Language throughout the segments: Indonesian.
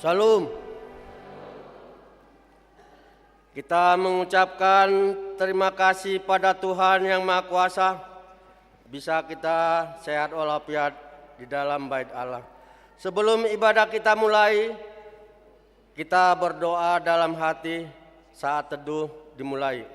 Salam. Kita mengucapkan terima kasih pada Tuhan Yang Maha Kuasa, bisa kita sehat walafiat di dalam bait Allah. Sebelum ibadah kita mulai, kita berdoa dalam hati saat teduh dimulai.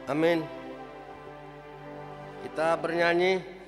Amin. Kita bernyanyi.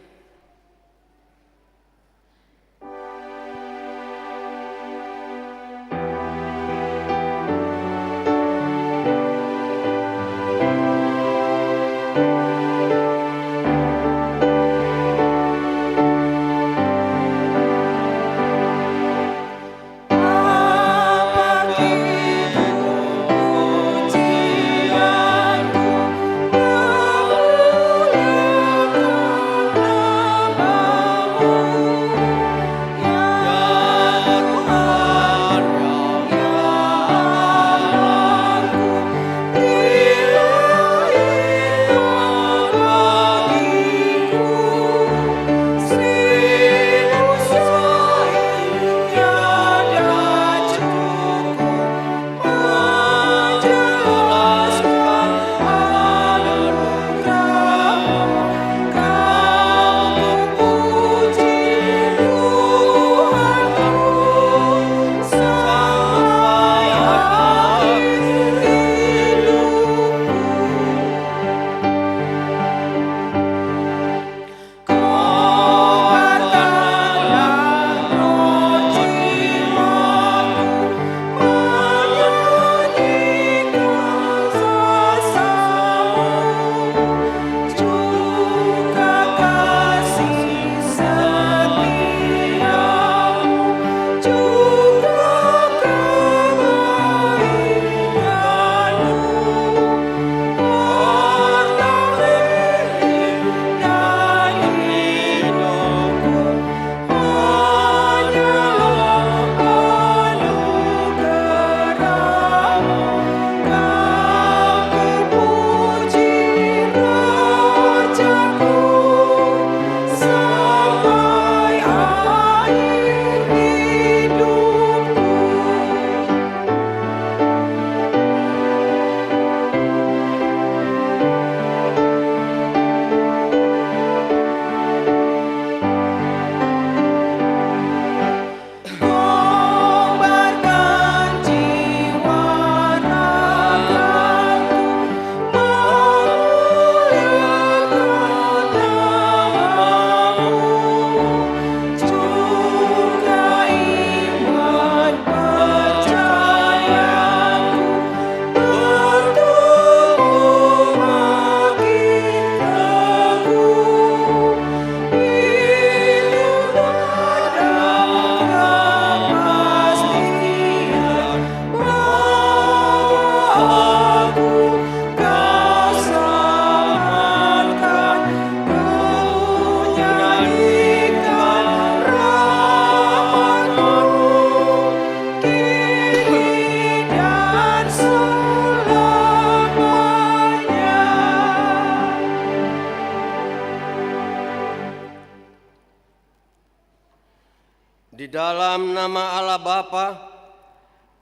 Di dalam nama Allah Bapa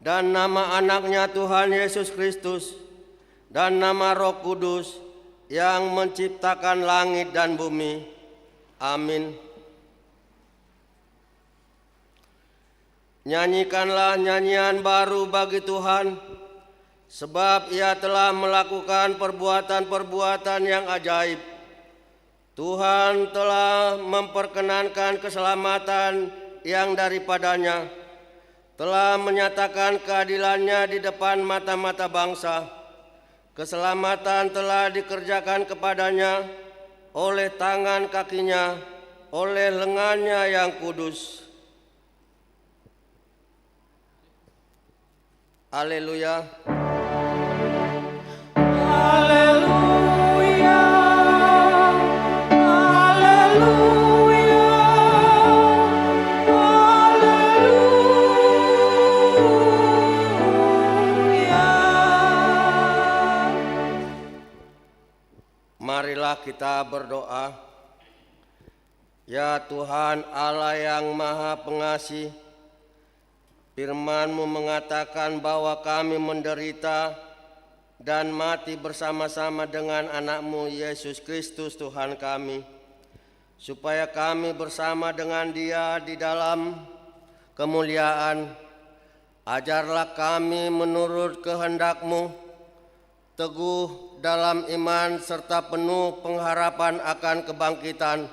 dan nama anaknya Tuhan Yesus Kristus dan nama Roh Kudus yang menciptakan langit dan bumi. Amin. Nyanyikanlah nyanyian baru bagi Tuhan, sebab Ia telah melakukan perbuatan-perbuatan yang ajaib. Tuhan telah memperkenankan keselamatan yang daripadanya, telah menyatakan keadilannya di depan mata-mata bangsa. Keselamatan telah dikerjakan kepadanya oleh tangan kakinya, oleh lengannya yang kudus. Haleluya. Haleluya, haleluya, haleluya. Marilah kita berdoa. Ya Tuhan Allah yang Maha Pengasih, Firman-Mu mengatakan bahwa kami menderita dan mati bersama-sama dengan anak-Mu Yesus Kristus Tuhan kami, supaya kami bersama dengan Dia di dalam kemuliaan. Ajarlah kami menurut kehendak-Mu, teguh dalam iman serta penuh pengharapan akan kebangkitan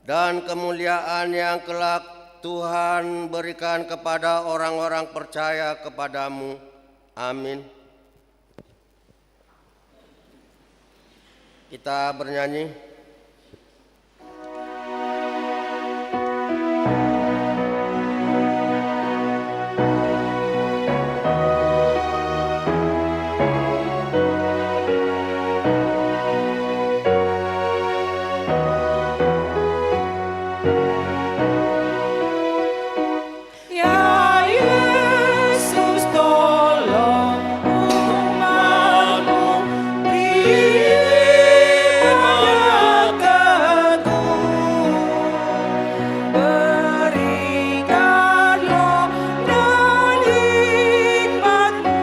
dan kemuliaan yang kelak Tuhan berikan kepada orang-orang percaya kepadamu. Amin. Kita bernyanyi. Ya Yesus, tolong umat-Mu, berikanlah teguh, berikanlah dan hikmat-Mu,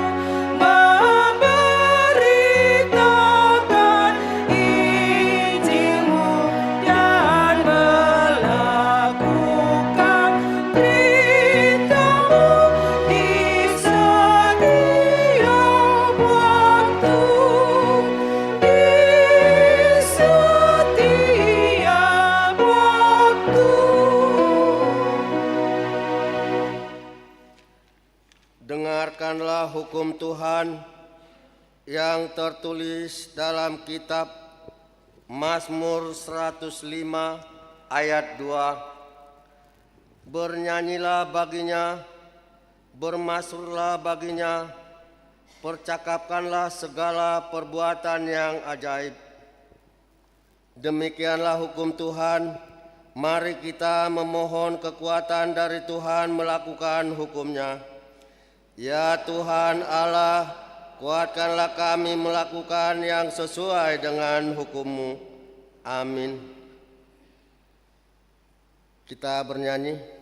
memberitakan Injil-Mu dan melakukan perintah-Mu di setiap waktu, di setiap waktu. Dengarkanlah hukum Tuhan yang tertulis dalam kitab Mazmur 105 ayat 2. Bernyanyilah baginya, bermasyhurlah baginya, percakapkanlah segala perbuatan yang ajaib. Demikianlah hukum Tuhan. Mari kita memohon kekuatan dari Tuhan melakukan hukum-Nya. Ya Tuhan Allah, kuatkanlah kami melakukan yang sesuai dengan hukum-Mu. Amin. Kita bernyanyi.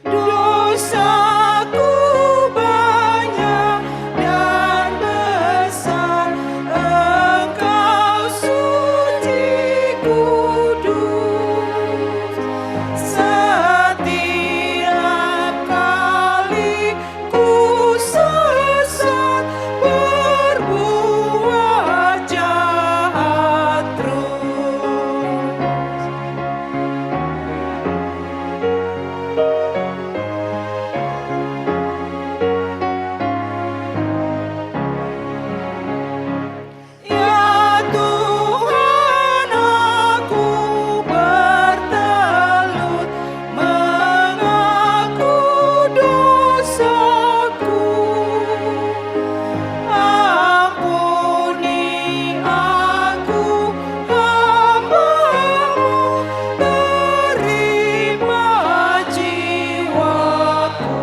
Dosaku banyak dan besar, Engkau suci kudus. Setiap kali ku sesat, berbuat jahat terus. Ya Tuhan, aku bertelut mengaku dosaku. Ampuni aku, hamba-Mu, terima jiwaku.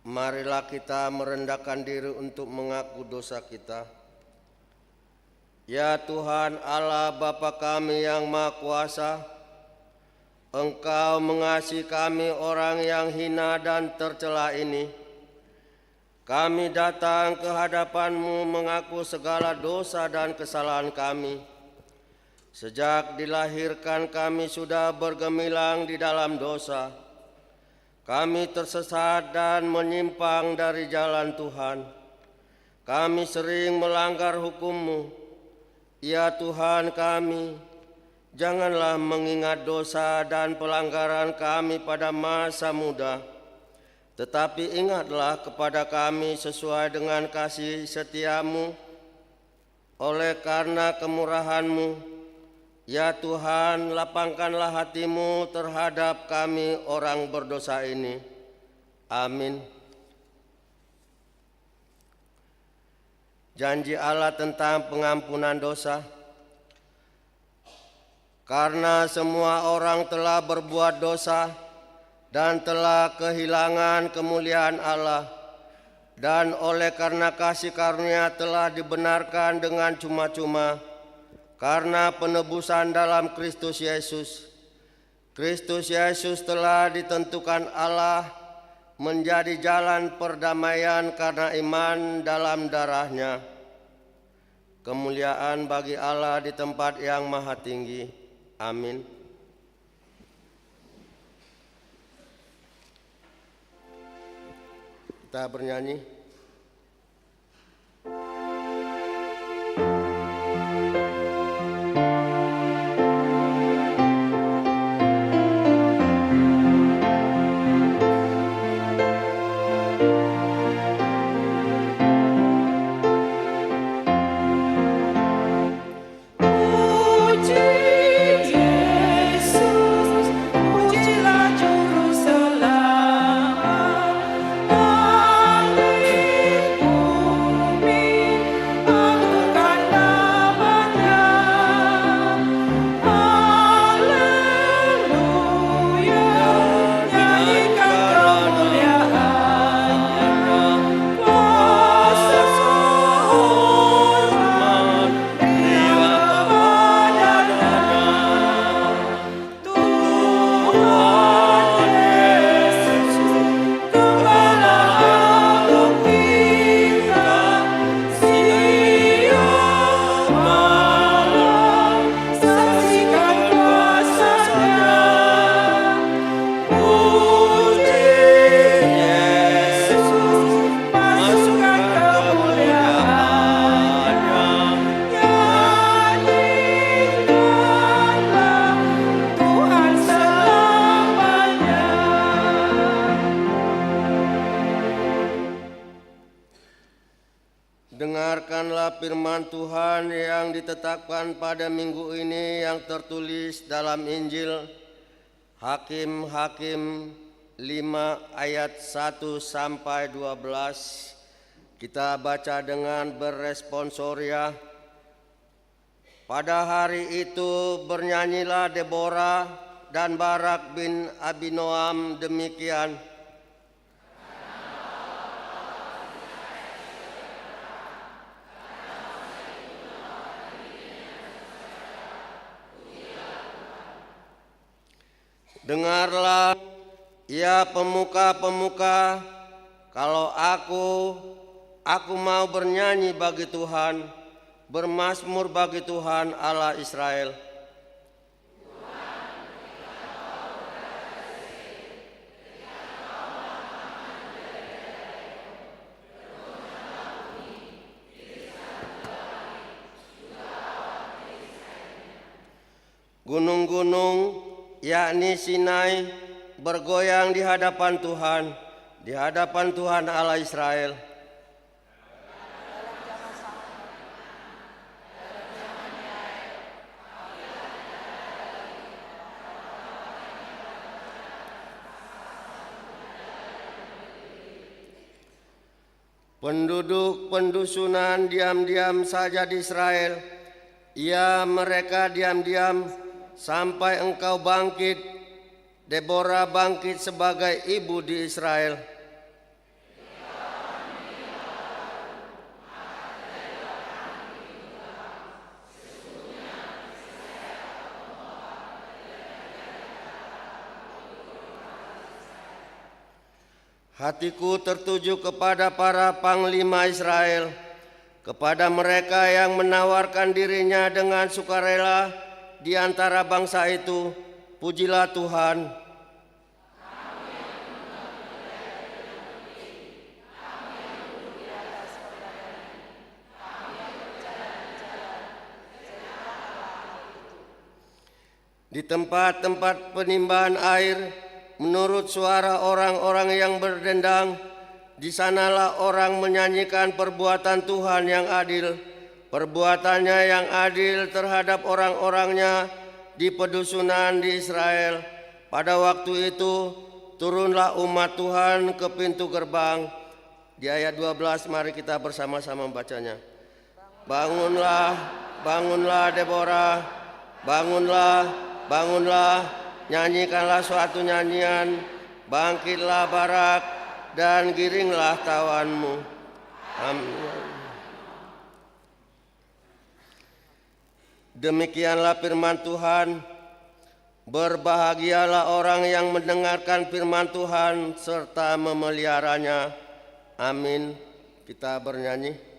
Marilah kita merendahkan diri untuk mengaku dosa kita. Ya Tuhan Allah Bapa kami yang Maha Kuasa, Engkau mengasihi kami orang yang hina dan tercela ini. Kami datang ke hadapan-Mu mengaku segala dosa dan kesalahan kami. Sejak dilahirkan kami sudah bergemilang di dalam dosa. Kami tersesat dan menyimpang dari jalan Tuhan. Kami sering melanggar hukum-Mu. Ya Tuhan kami, janganlah mengingat dosa dan pelanggaran kami pada masa muda, tetapi ingatlah kepada kami sesuai dengan kasih setiamu oleh karena kemurahan-Mu. Ya Tuhan, lapangkanlah hati-Mu terhadap kami orang berdosa ini. Amin. Janji Allah tentang pengampunan dosa. Karena semua orang telah berbuat dosa dan telah kehilangan kemuliaan Allah, dan oleh karena kasih karunia telah dibenarkan dengan cuma-cuma karena penebusan dalam Kristus Yesus. Kristus Yesus telah ditentukan Allah menjadi jalan perdamaian karena iman dalam darah-Nya. Kemuliaan bagi Allah di tempat yang maha tinggi. Amin. Kita bernyanyi. Dengarkanlah firman Tuhan yang ditetapkan pada minggu ini yang tertulis dalam Injil Hakim-Hakim 5 ayat 1 sampai 12. Kita baca dengan beresponsoria. Pada hari itu bernyanyilah Deborah dan Barak bin Abinoam demikian. Dengarlah, ya pemuka-pemuka, kalau aku mau bernyanyi bagi Tuhan, bermazmur bagi Tuhan Allah Israel. Gunung-gunung yakni Sinai bergoyang di hadapan Tuhan Allah Israel. Penduduk pendusunan diam-diam saja di Israel. Ya, mereka diam-diam sampai engkau bangkit, Deborah bangkit sebagai ibu di Israel. Hatiku tertuju kepada para panglima Israel, kepada mereka yang menawarkan dirinya dengan sukarela di antara bangsa itu. Pujilah Tuhan. Di tempat-tempat penimbahan air, menurut suara orang-orang yang berdendang, di sanalah orang menyanyikan perbuatan Tuhan yang adil, perbuatannya yang adil terhadap orang-orangnya di pedusunan di Israel. Pada waktu itu turunlah umat Tuhan ke pintu gerbang. Di ayat 12 mari kita bersama-sama membacanya. Bangunlah, bangunlah Deborah, bangunlah, bangunlah, nyanyikanlah suatu nyanyian, bangkitlah Barak dan giringlah tawanmu. Amin. Demikianlah firman Tuhan. Berbahagialah orang yang mendengarkan firman Tuhan serta memeliharanya. Amin. Kita bernyanyi.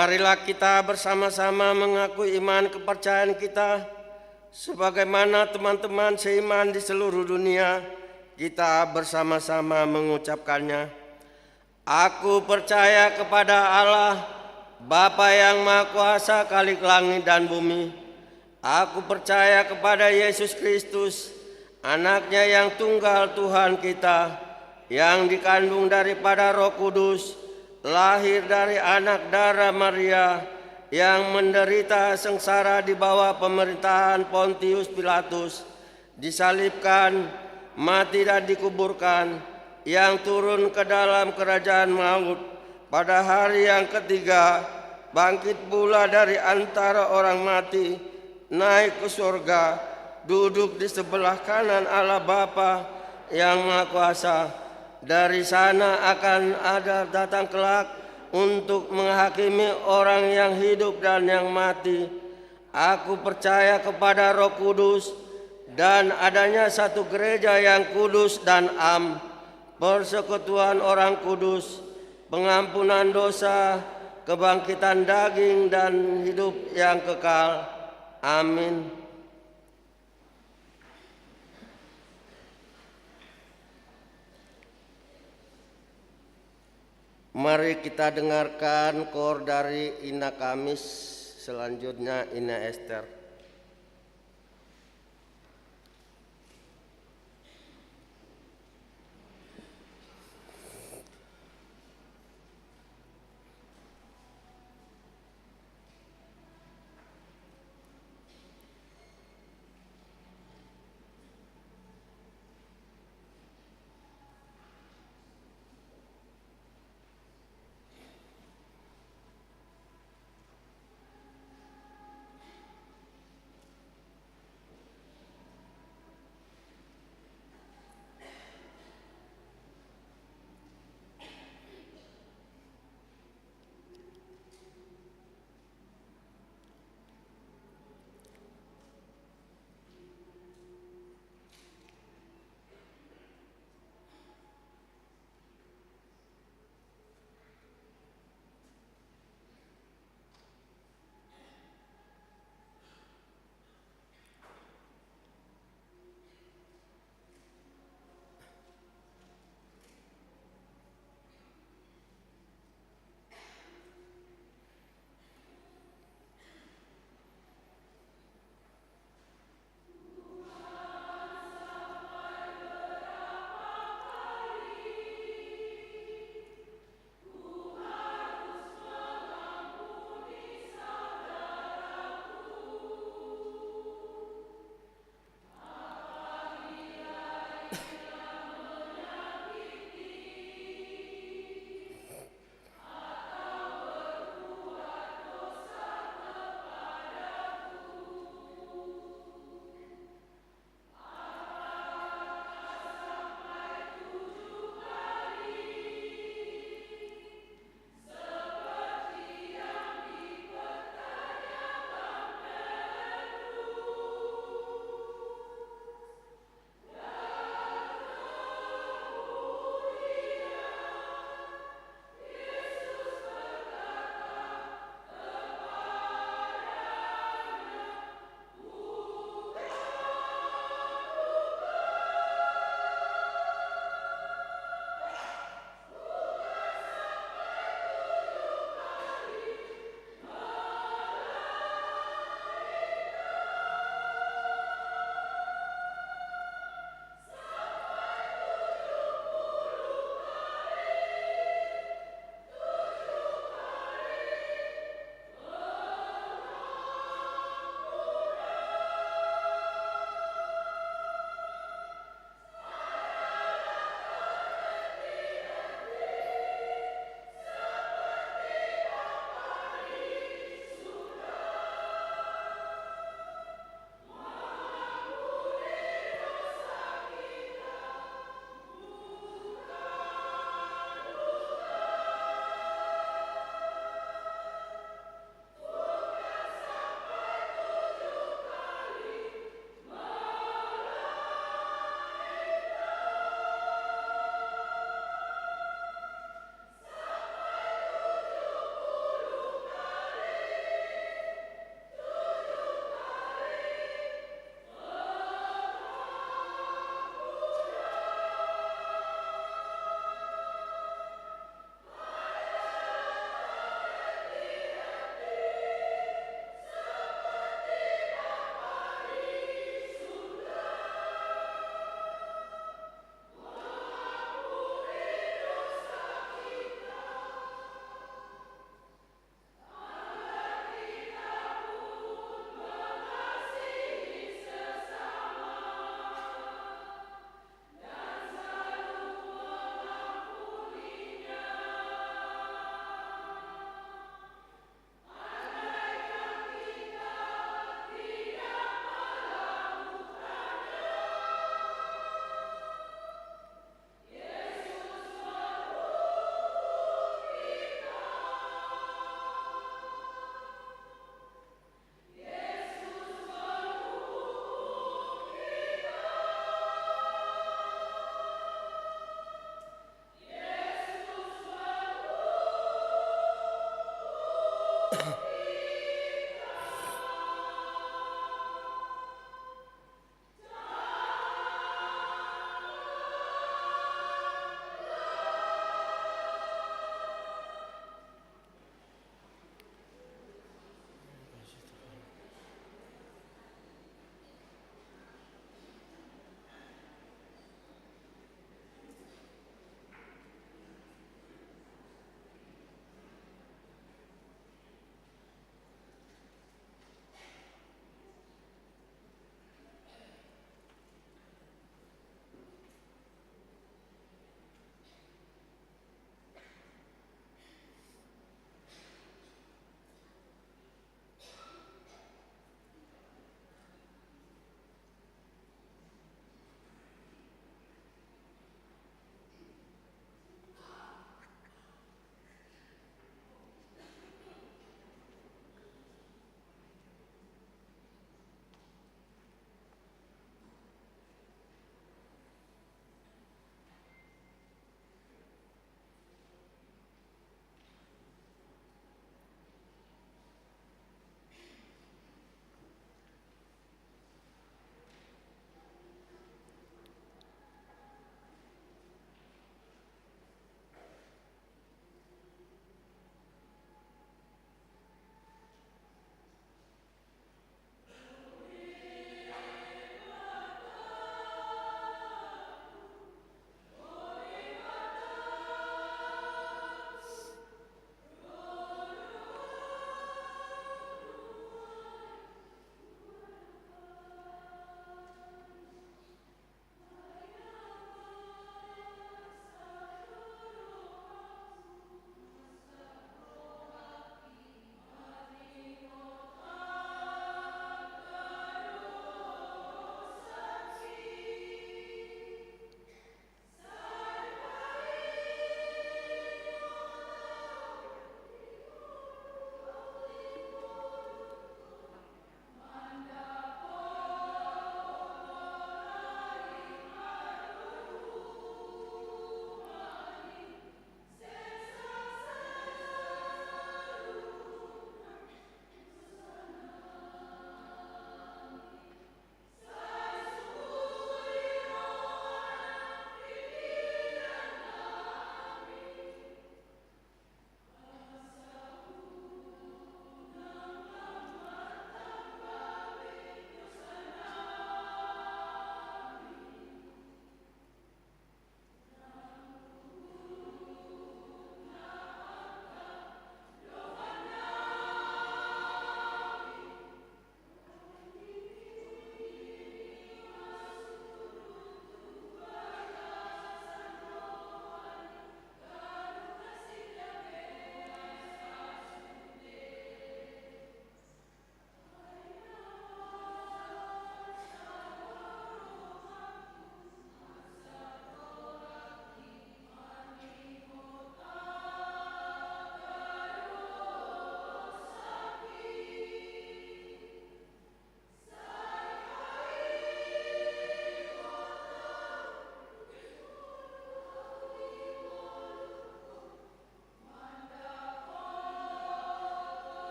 Marilah kita bersama-sama mengakui iman kepercayaan kita sebagaimana teman-teman seiman di seluruh dunia. Kita bersama-sama mengucapkannya. Aku percaya kepada Allah, Bapa yang Maha Kuasa, Khalik langit dan bumi. Aku percaya kepada Yesus Kristus, Anaknya yang tunggal Tuhan kita, yang dikandung daripada Roh Kudus, lahir dari anak darah Maria, yang menderita sengsara di bawah pemerintahan Pontius Pilatus, disalibkan, mati dan dikuburkan, yang turun ke dalam kerajaan maut, pada hari yang ketiga bangkit pula dari antara orang mati, naik ke surga, duduk di sebelah kanan Allah Bapa yang Maha Kuasa. Dari sana akan ada datang kelak untuk menghakimi orang yang hidup dan yang mati. Aku percaya kepada Roh Kudus dan adanya satu gereja yang kudus dan am, persekutuan orang kudus, pengampunan dosa, kebangkitan daging dan hidup yang kekal. Amin. Mari kita dengarkan kor dari Ina Kamis, selanjutnya Ina Esther.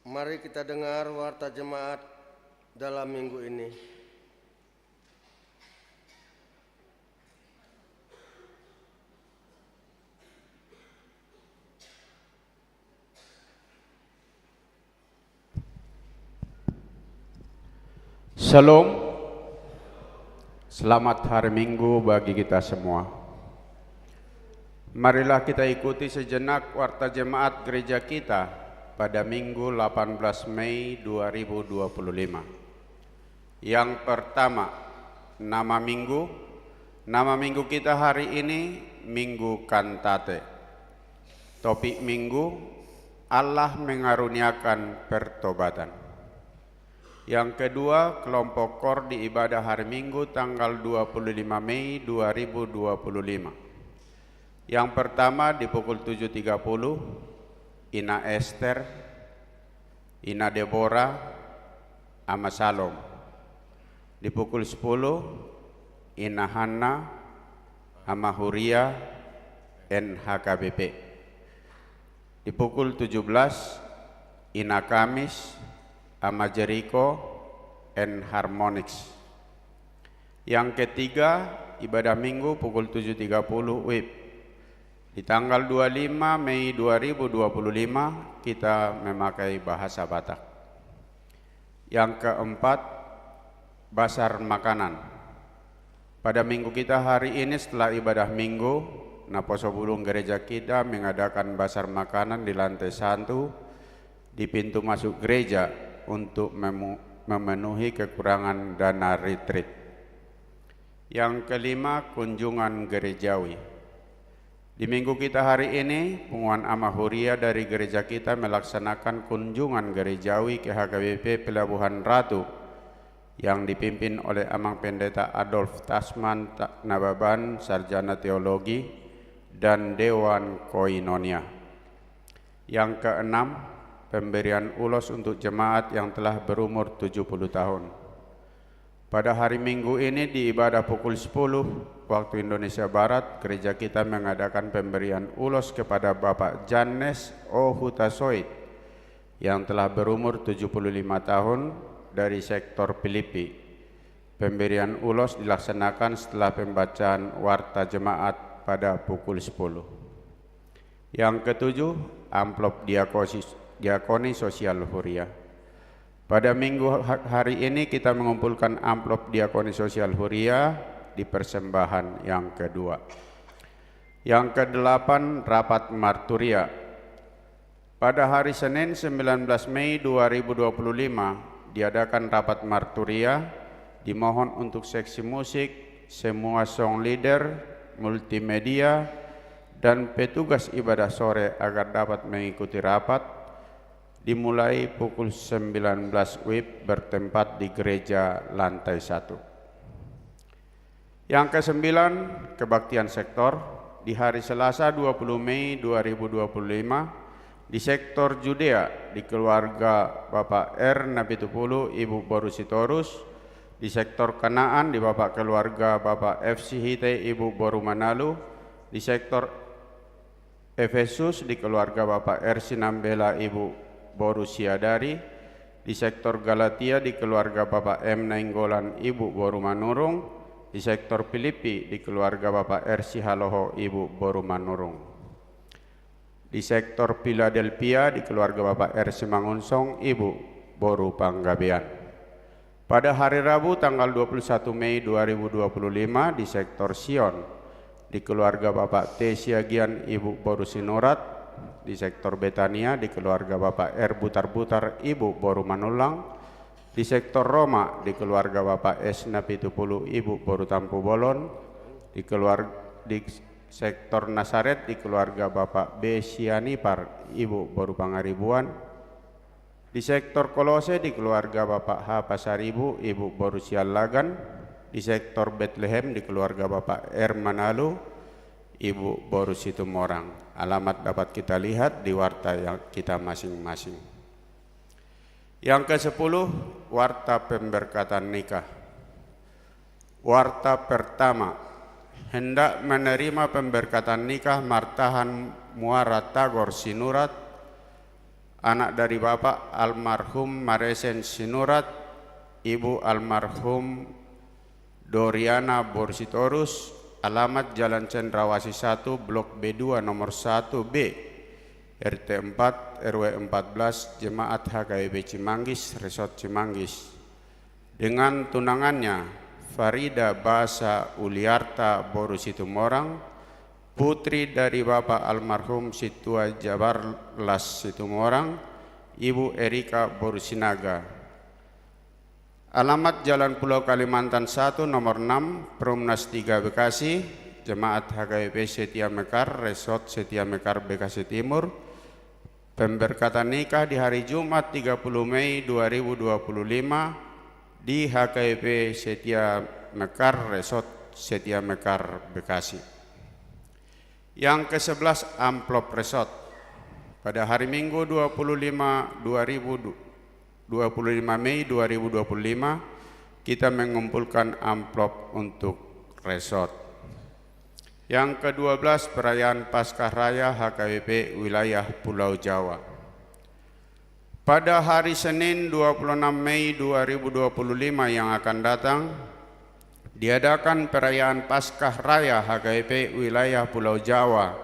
Mari kita dengar warta jemaat dalam minggu ini. Shalom, selamat hari Minggu bagi kita semua. Marilah kita ikuti sejenak warta jemaat gereja kita pada Minggu 18 Mei 2025. Yang pertama, nama minggu kita hari ini Minggu Kantate. Topik minggu, Allah mengaruniakan pertobatan. Yang kedua, kelompok kor di ibadah hari Minggu tanggal 25 Mei 2025. Yang pertama di pukul 7.30, Ina Esther, Ina Deborah, Ama Salom. Di pukul 10, Ina Hanna, Ama Huria, NHKBP. Di pukul 17, Ina Kamis, Ama Jericho and Harmonix. Yang ketiga, ibadah minggu pukul 7.30 WIB. Di tanggal 25 Mei 2025 kita memakai bahasa Batak. Yang keempat, basar makanan. Pada minggu kita hari ini setelah ibadah minggu, Naposo Bulung gereja kita mengadakan basar makanan di lantai 1 di pintu masuk gereja untuk memenuhi kekurangan dana retreat. Yang kelima, kunjungan gerejawi. Di minggu kita hari ini, Pengumuman Ama Huria dari gereja kita melaksanakan kunjungan gerejawi ke HKBP Pelabuhan Ratu yang dipimpin oleh Amang Pendeta Adolf Tasman Nababan, Sarjana Teologi, dan Dewan Koinonia. Yang keenam, pemberian ulos untuk jemaat yang telah berumur 70 tahun. Pada hari Minggu ini di ibadah pukul 10 waktu Indonesia Barat, gereja kita mengadakan pemberian ulos kepada Bapak Janes O. Hutasoid yang telah berumur 75 tahun dari sektor Filipi. Pemberian ulos dilaksanakan setelah pembacaan warta jemaat pada pukul 10. Yang ketujuh, amplop Diakoni Sosial Huria. Pada minggu hari ini kita mengumpulkan amplop Diakoni Sosial Huria di persembahan yang kedua. Yang kedelapan, rapat marturia. Pada hari Senin 19 Mei 2025 diadakan rapat marturia. Dimohon untuk seksi musik, semua song leader, multimedia, dan petugas ibadah sore agar dapat mengikuti rapat dimulai pukul 19 WIB bertempat di gereja lantai 1. Yang kesembilan, kebaktian sektor. Di hari Selasa 20 Mei 2025 di sektor Judea di keluarga Bapak R. Nabitupulu Ibu Borusitorus, di sektor Kanaan di Bapak keluarga Bapak F. Sihite Ibu Boru Manalu, di sektor Efesus di keluarga Bapak R. Sinambela Ibu Boru Siadari, di sektor Galatia di keluarga Bapak M. Nainggolan Ibu Boru Manurung, di sektor Filipi di keluarga Bapak R. Sihaloho Ibu Boru Manurung, di sektor Philadelphia di keluarga Bapak R. Simangunsong Ibu Boru Panggabean. Pada hari Rabu tanggal 21 Mei 2025 di sektor Sion di keluarga Bapak T. Siagian Ibu Boru Sinurat, di sektor Betania di keluarga Bapak R. Butar-Butar Ibu Boru Manulang, di sektor Roma di keluarga Bapak S. Napitupulu Ibu Boru Tampu Bolon, di sektor Nasaret di keluarga Bapak B. Sianipar Ibu Boru Pangaribuan, di sektor Kolose di keluarga Bapak H. Pasaribu Ibu Boru Sialagan, di sektor Bethlehem di keluarga Bapak R. Manalu Ibu Boru Situmorang. Alamat dapat kita lihat di warta yang kita masing-masing. Yang ke-10, warta pemberkatan nikah. Warta pertama, hendak menerima pemberkatan nikah Martahan Muara Tagor Sinurat anak dari Bapak almarhum Maresen Sinurat, Ibu almarhum Doriana Borsitorus, alamat Jalan Cendrawasih 1, Blok B2 nomor 1B, RT 4, RW 14, Jemaat HKBP Cimanggis, Resort Cimanggis. Dengan tunangannya Farida Basa Uliarta Boru Situmorang, putri dari Bapak almarhum Situa Jabarlas Situmorang, Ibu Erika Boru Sinaga. Alamat Jalan Pulau Kalimantan 1 nomor 6, Perumnas 3 Bekasi, Jemaat HKBP Setia Mekar, Resort Setia Mekar Bekasi Timur. Pemberkatan nikah di hari Jumat 30 Mei 2025 di HKBP Setia Mekar, Resort Setia Mekar Bekasi. Yang ke-11, amplop resort. Pada hari Minggu 25 Mei 2025 kita mengumpulkan amplop untuk resort. Yang ke-12, perayaan Paskah Raya HKBP wilayah Pulau Jawa. Pada hari Senin 26 Mei 2025 yang akan datang diadakan perayaan Paskah Raya HKBP wilayah Pulau Jawa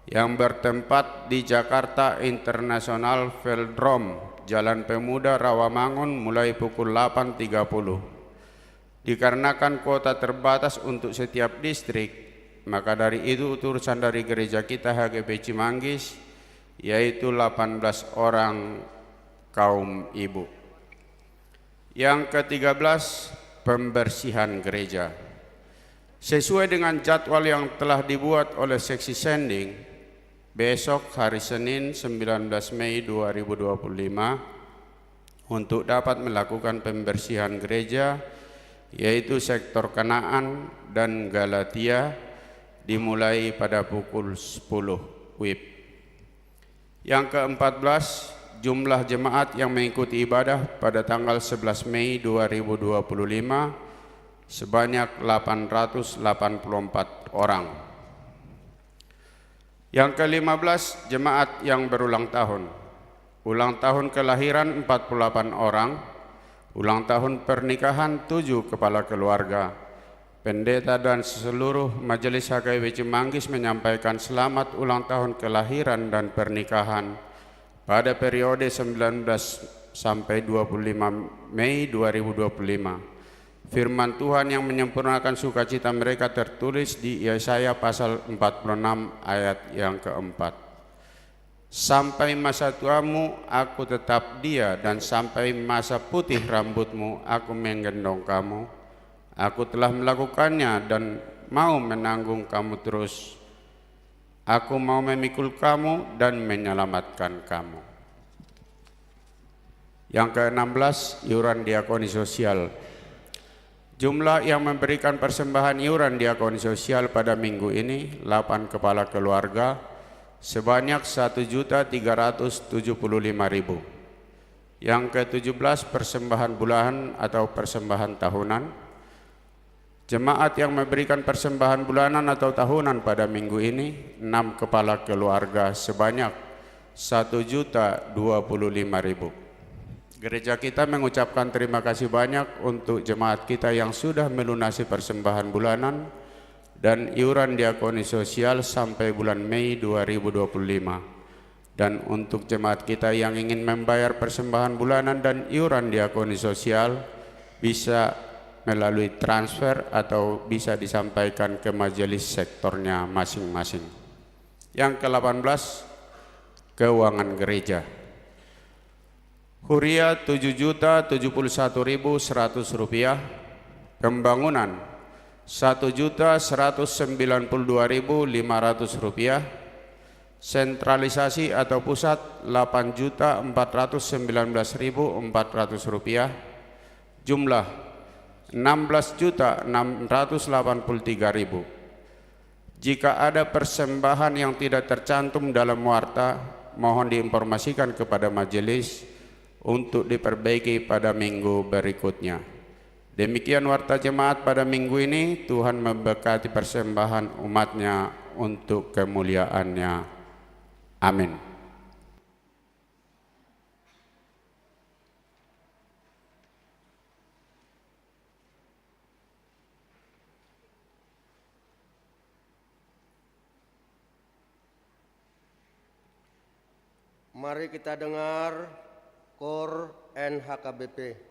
yang bertempat di Jakarta International Velodrome, Jalan Pemuda Rawamangun mulai pukul 8.30. Dikarenakan kuota terbatas untuk setiap distrik, maka dari itu utusan dari gereja kita HKBP Cimanggis yaitu 18 orang kaum ibu. Yang ke-13, pembersihan gereja. Sesuai dengan jadwal yang telah dibuat oleh seksi sending, besok hari Senin 19 Mei 2025 untuk dapat melakukan pembersihan gereja yaitu sektor Kanaan dan Galatia dimulai pada pukul 10 WIB. Yang ke-14, jumlah jemaat yang mengikuti ibadah pada tanggal 11 Mei 2025 sebanyak 884 orang. Yang ke-15, jemaat yang berulang tahun. Ulang tahun kelahiran 48 orang, ulang tahun pernikahan 7 kepala keluarga. Pendeta dan seluruh majelis HKBP Cimanggis menyampaikan selamat ulang tahun kelahiran dan pernikahan pada periode 19 sampai 25 Mei 2025. Firman Tuhan yang menyempurnakan sukacita mereka tertulis di Yesaya pasal 46 ayat yang keempat. Sampai masa tuamu aku tetap dia, dan sampai masa putih rambutmu aku menggendong kamu. Aku telah melakukannya dan mau menanggung kamu terus. Aku mau memikul kamu dan menyelamatkan kamu. Yang ke-16, iuran diakoni sosial. Jumlah yang memberikan persembahan iuran diakoni sosial pada minggu ini 8 kepala keluarga sebanyak 1.375.000. Yang ke-17, persembahan bulanan atau persembahan tahunan. Jemaat yang memberikan persembahan bulanan atau tahunan pada minggu ini 6 kepala keluarga sebanyak 1.025.000. Gereja kita mengucapkan terima kasih banyak untuk jemaat kita yang sudah melunasi persembahan bulanan dan iuran diakoni sosial sampai bulan Mei 2025. Dan untuk jemaat kita yang ingin membayar persembahan bulanan dan iuran diakoni sosial bisa melalui transfer atau bisa disampaikan ke majelis sektornya masing-masing. Yang ke-18, keuangan gereja. Huria 7.071.100 rupiah, pembangunan 1.192.500 rupiah, sentralisasi atau pusat 8.419.400 rupiah, jumlah 16.683.000. Jika ada persembahan yang tidak tercantum dalam warta, mohon diinformasikan kepada majelis untuk diperbaiki pada minggu berikutnya. Demikian warta jemaat pada minggu ini. Tuhan memberkati persembahan umatnya untuk kemuliaannya. Amin. Mari kita dengar KOR NHKBP.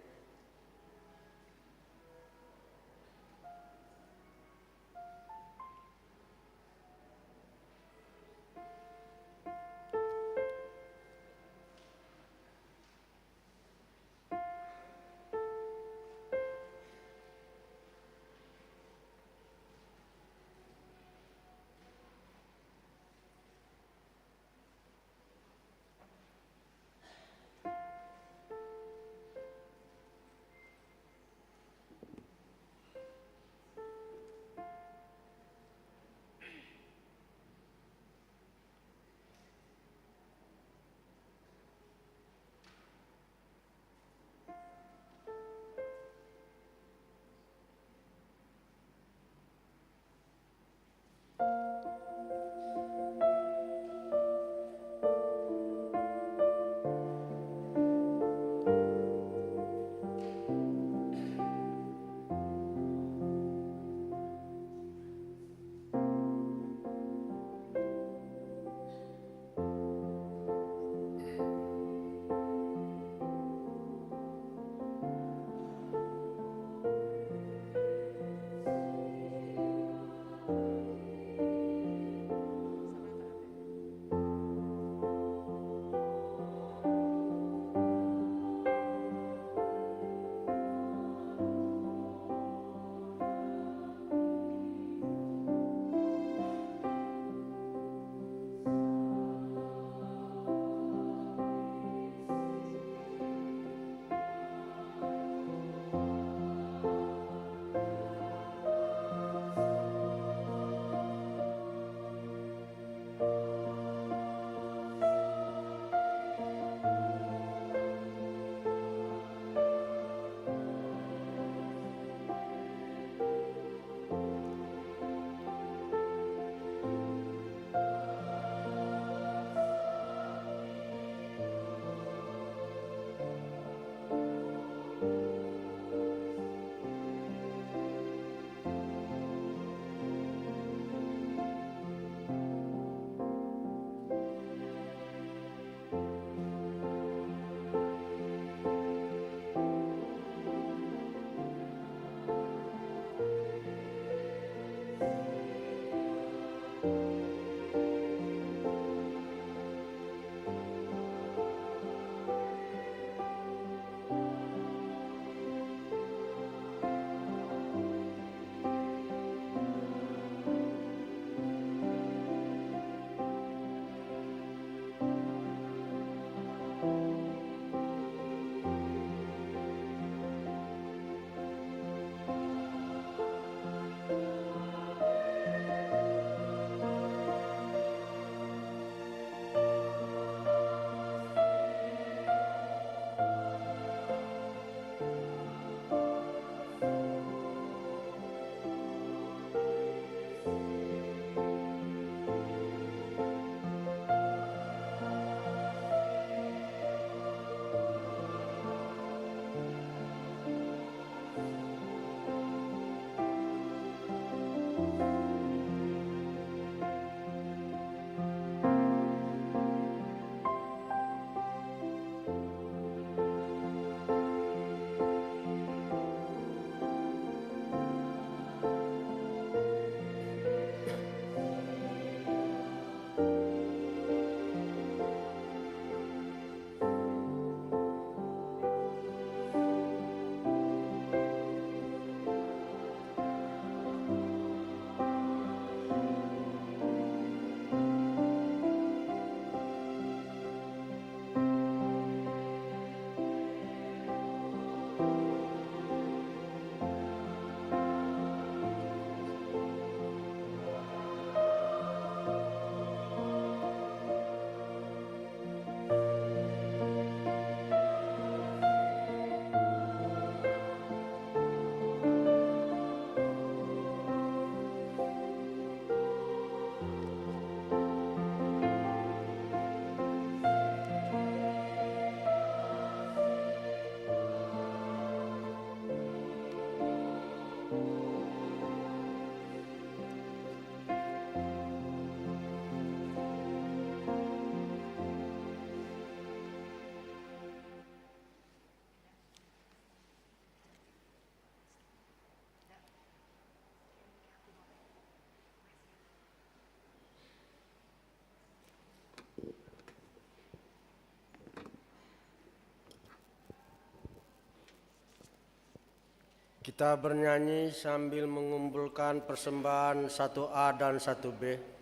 Kita bernyanyi sambil mengumpulkan persembahan 1A dan 1B.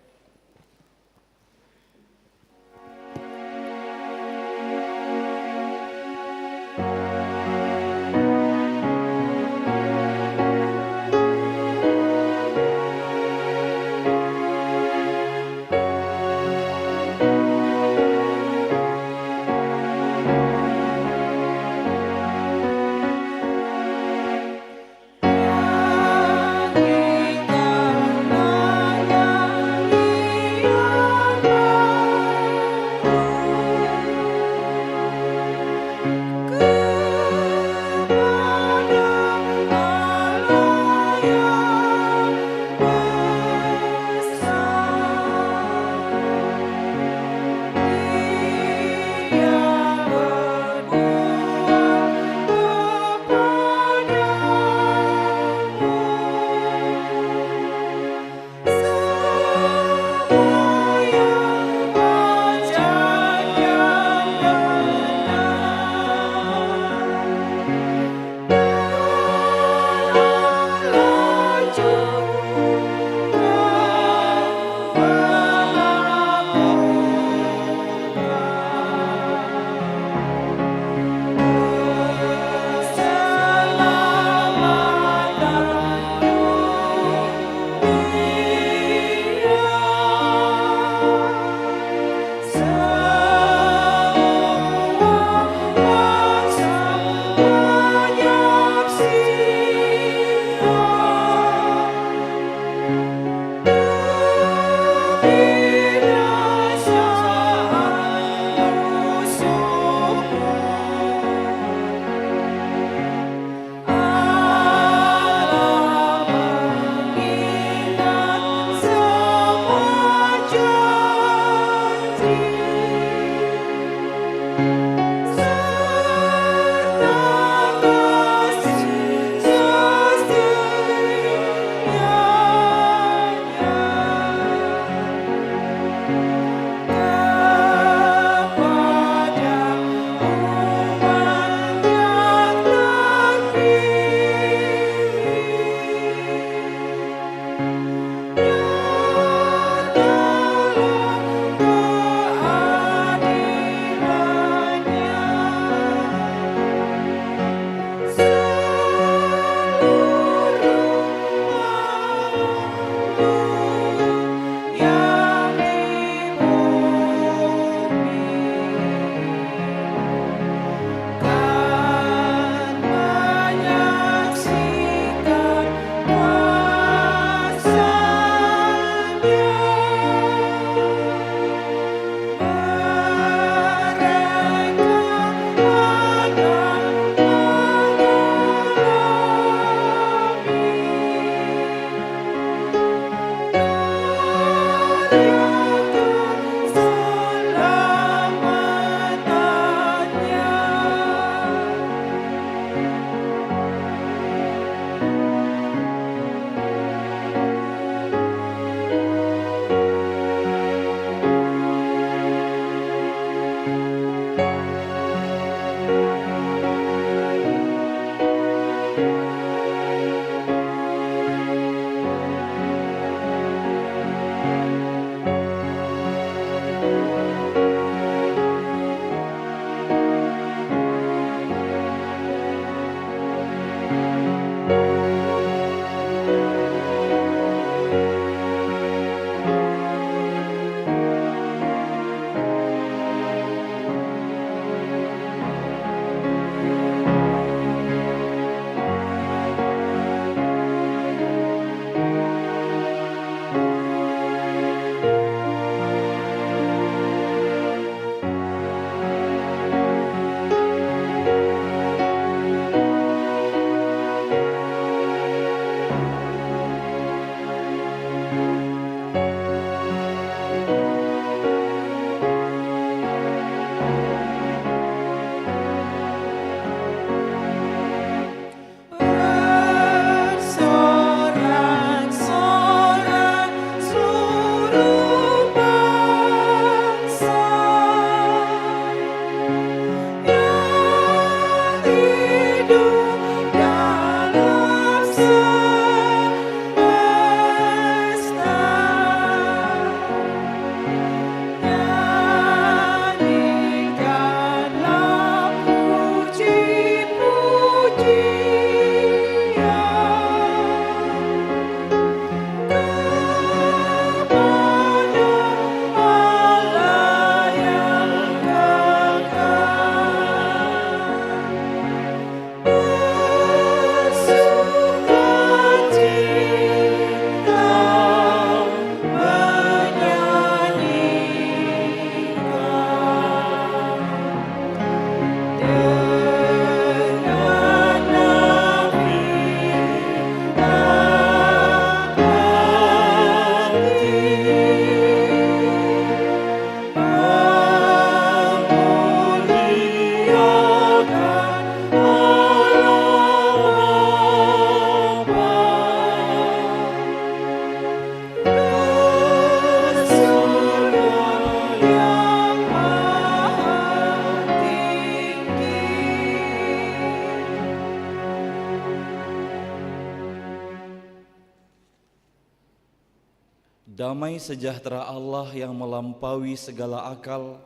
Damai sejahtera Allah yang melampaui segala akal,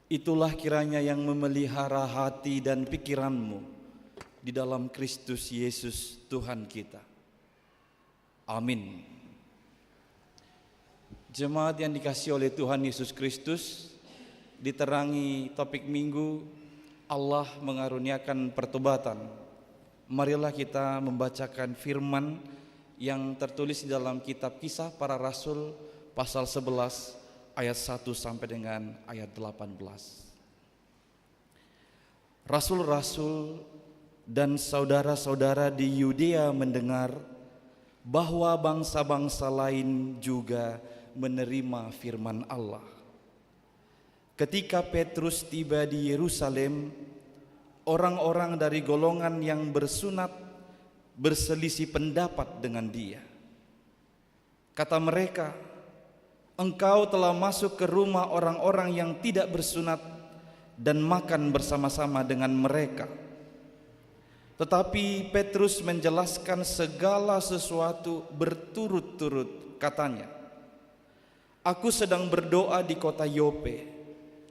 itulah kiranya yang memelihara hati dan pikiranmu di dalam Kristus Yesus Tuhan kita. Amin. Jemaat yang dikasihi oleh Tuhan Yesus Kristus, diterangi topik minggu Allah mengaruniakan pertobatan. Marilah kita membacakan firman yang tertulis di dalam kitab Kisah Para Rasul pasal 11 ayat 1 sampai dengan ayat 18. Rasul-rasul dan saudara-saudara di Yudea mendengar bahwa bangsa-bangsa lain juga menerima firman Allah. Ketika Petrus tiba di Yerusalem, orang-orang dari golongan yang bersunat berselisih pendapat dengan dia. Kata mereka, "Engkau telah masuk ke rumah orang-orang yang tidak bersunat dan makan bersama-sama dengan mereka." Tetapi Petrus menjelaskan segala sesuatu berturut-turut. Katanya, "Aku sedang berdoa di kota Yope.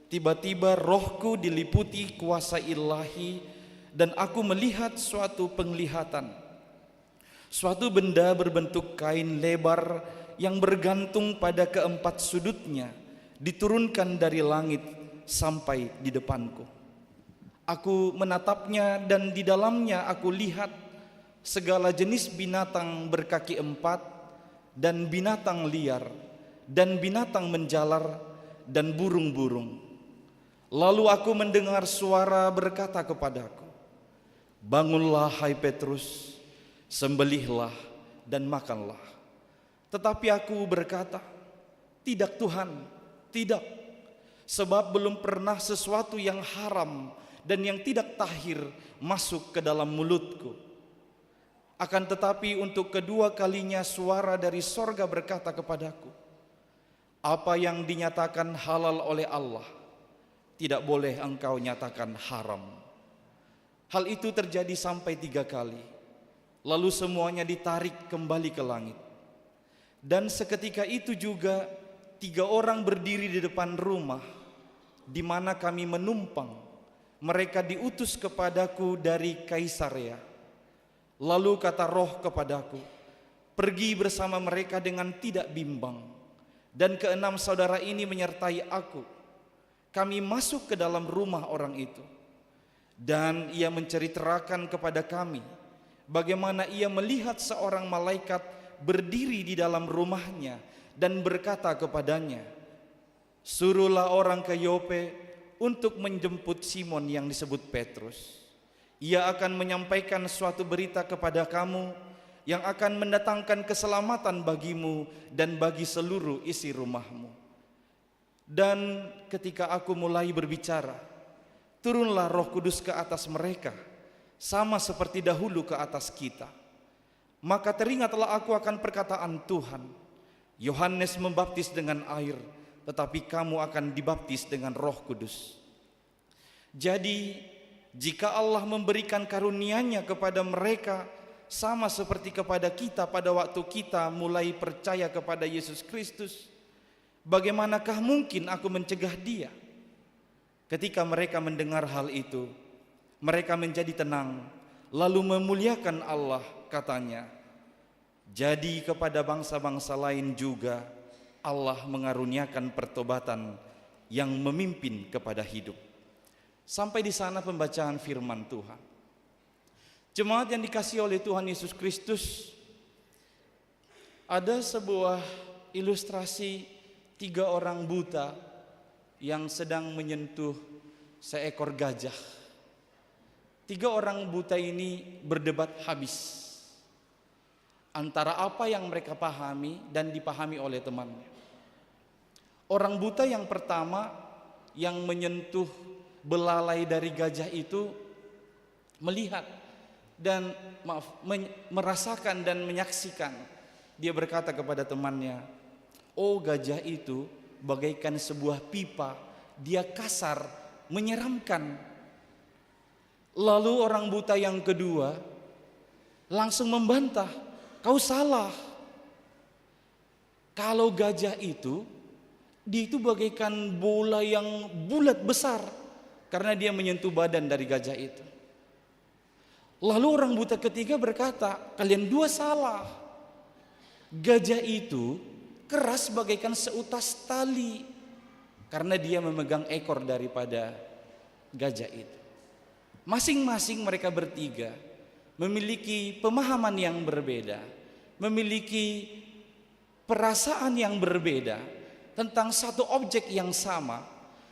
Tiba-tiba rohku diliputi kuasa ilahi dan aku melihat suatu penglihatan. Suatu benda berbentuk kain lebar yang bergantung pada keempat sudutnya diturunkan dari langit sampai di depanku. Aku menatapnya dan di dalamnya aku lihat segala jenis binatang berkaki empat dan binatang liar dan binatang menjalar dan burung-burung. Lalu aku mendengar suara berkata kepadaku, 'Bangunlah hai Petrus, sembelihlah dan makanlah.' Tetapi aku berkata, 'Tidak Tuhan, tidak. Sebab belum pernah sesuatu yang haram dan yang tidak tahir masuk ke dalam mulutku.' Akan tetapi untuk kedua kalinya suara dari sorga berkata kepadaku, 'Apa yang dinyatakan halal oleh Allah, tidak boleh engkau nyatakan haram.' Hal itu terjadi sampai 3 kali. Lalu semuanya ditarik kembali ke langit. Dan seketika itu juga 3 orang berdiri di depan rumah di mana kami menumpang. Mereka diutus kepadaku dari Kaisarea. Lalu kata Roh kepadaku, 'Pergi bersama mereka dengan tidak bimbang.' Dan 6 saudara ini menyertai aku. Kami masuk ke dalam rumah orang itu. Dan ia menceritakan kepada kami bagaimana ia melihat seorang malaikat berdiri di dalam rumahnya dan berkata kepadanya, 'Suruhlah orang ke Yope untuk menjemput Simon yang disebut Petrus. Ia akan menyampaikan suatu berita kepada kamu yang akan mendatangkan keselamatan bagimu dan bagi seluruh isi rumahmu.' Dan ketika aku mulai berbicara, turunlah Roh Kudus ke atas mereka, sama seperti dahulu ke atas kita. Maka teringatlah aku akan perkataan Tuhan, 'Yohanes membaptis dengan air, tetapi kamu akan dibaptis dengan Roh Kudus.' Jadi jika Allah memberikan karunia-Nya kepada mereka sama seperti kepada kita pada waktu kita mulai percaya kepada Yesus Kristus, bagaimanakah mungkin aku mencegah dia?" Ketika mereka mendengar hal itu, mereka menjadi tenang, lalu memuliakan Allah. Katanya, "Jadi kepada bangsa-bangsa lain juga Allah mengaruniakan pertobatan yang memimpin kepada hidup." Sampai di sana pembacaan firman Tuhan. Jemaat yang dikasihi oleh Tuhan Yesus Kristus, ada sebuah ilustrasi 3 orang buta yang sedang menyentuh seekor gajah. 3 orang buta ini berdebat habis antara apa yang mereka pahami dan dipahami oleh temannya. Orang buta yang pertama yang menyentuh belalai dari gajah itu melihat dan merasakan dan menyaksikan. Dia berkata kepada temannya, "Oh, gajah itu bagaikan sebuah pipa, dia kasar, menyeramkan." Lalu orang buta yang kedua langsung membantah, "Kau salah. Kalau gajah itu, dia itu bagaikan bola yang bulat besar karena dia menyentuh badan dari gajah itu. Lalu orang buta ketiga berkata, kalian dua salah. Gajah itu keras bagaikan seutas tali karena dia memegang ekor daripada gajah itu. Masing-masing mereka bertiga memiliki pemahaman yang berbeda, memiliki perasaan yang berbeda tentang satu objek yang sama,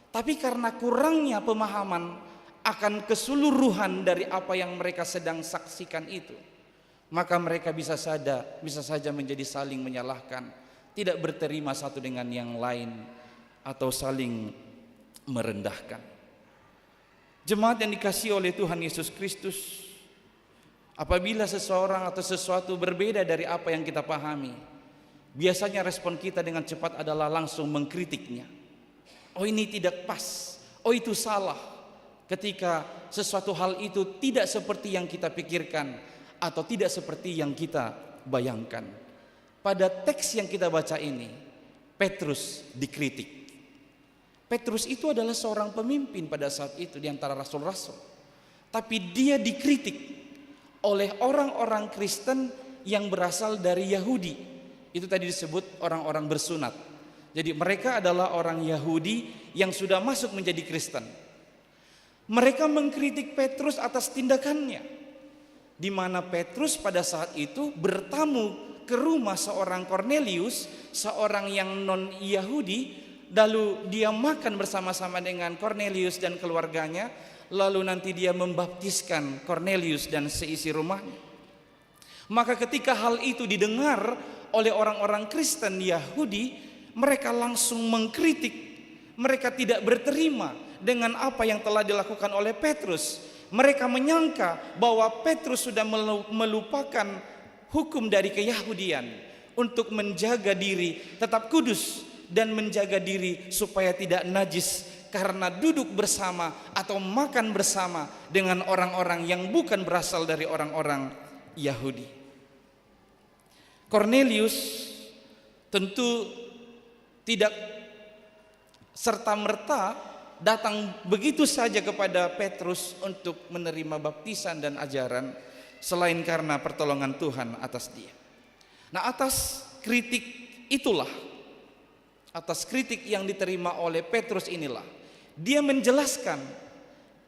tapi karena kurangnya pemahaman akan keseluruhan dari apa yang mereka sedang saksikan itu, maka mereka bisa saja menjadi saling menyalahkan, tidak berterima satu dengan yang lain, atau saling merendahkan. Jemaat yang dikasihi oleh Tuhan Yesus Kristus, apabila seseorang atau sesuatu berbeda dari apa yang kita pahami, biasanya respon kita dengan cepat adalah langsung mengkritiknya. Oh, ini tidak pas, oh itu salah. Ketika sesuatu hal itu tidak seperti yang kita pikirkan atau tidak seperti yang kita bayangkan. Pada teks yang kita baca ini, Petrus dikritik. Petrus itu adalah seorang pemimpin pada saat itu di antara rasul-rasul. Tapi dia dikritik oleh orang-orang Kristen yang berasal dari Yahudi. Itu tadi disebut orang-orang bersunat. Jadi mereka adalah orang Yahudi yang sudah masuk menjadi Kristen. Mereka mengkritik Petrus atas tindakannya, di mana Petrus pada saat itu bertamu ke rumah seorang Kornelius, seorang yang non-Yahudi, lalu dia makan bersama-sama dengan Kornelius dan keluarganya, lalu nanti dia membaptiskan Kornelius dan seisi rumahnya. Maka ketika hal itu didengar oleh orang-orang Kristen Yahudi, mereka langsung mengkritik, mereka tidak berterima dengan apa yang telah dilakukan oleh Petrus. Mereka menyangka bahwa Petrus sudah melupakan hukum dari keyahudian untuk menjaga diri tetap kudus dan menjaga diri supaya tidak najis karena duduk bersama atau makan bersama dengan orang-orang yang bukan berasal dari orang-orang Yahudi. Kornelius tentu tidak serta-merta datang begitu saja kepada Petrus untuk menerima baptisan dan ajaran, selain karena pertolongan Tuhan atas dia. Nah, atas kritik itulah, atas kritik yang diterima oleh Petrus inilah, dia menjelaskan,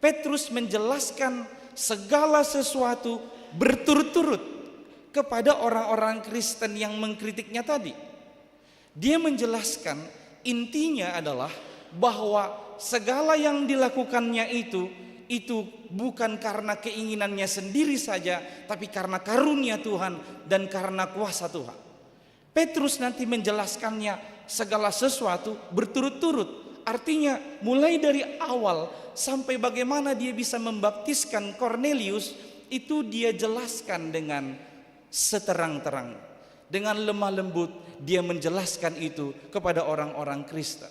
Petrus menjelaskan segala sesuatu berturut-turut kepada orang-orang Kristen yang mengkritiknya tadi. Dia menjelaskan intinya adalah bahwa segala yang dilakukannya itu bukan karena keinginannya sendiri saja, tapi karena karunia Tuhan dan karena kuasa Tuhan. Petrus nanti menjelaskannya segala sesuatu berturut-turut. Artinya mulai dari awal sampai bagaimana dia bisa membaptiskan Kornelius, itu dia jelaskan dengan seterang-terang. Dengan lemah lembut dia menjelaskan itu kepada orang-orang Kristen.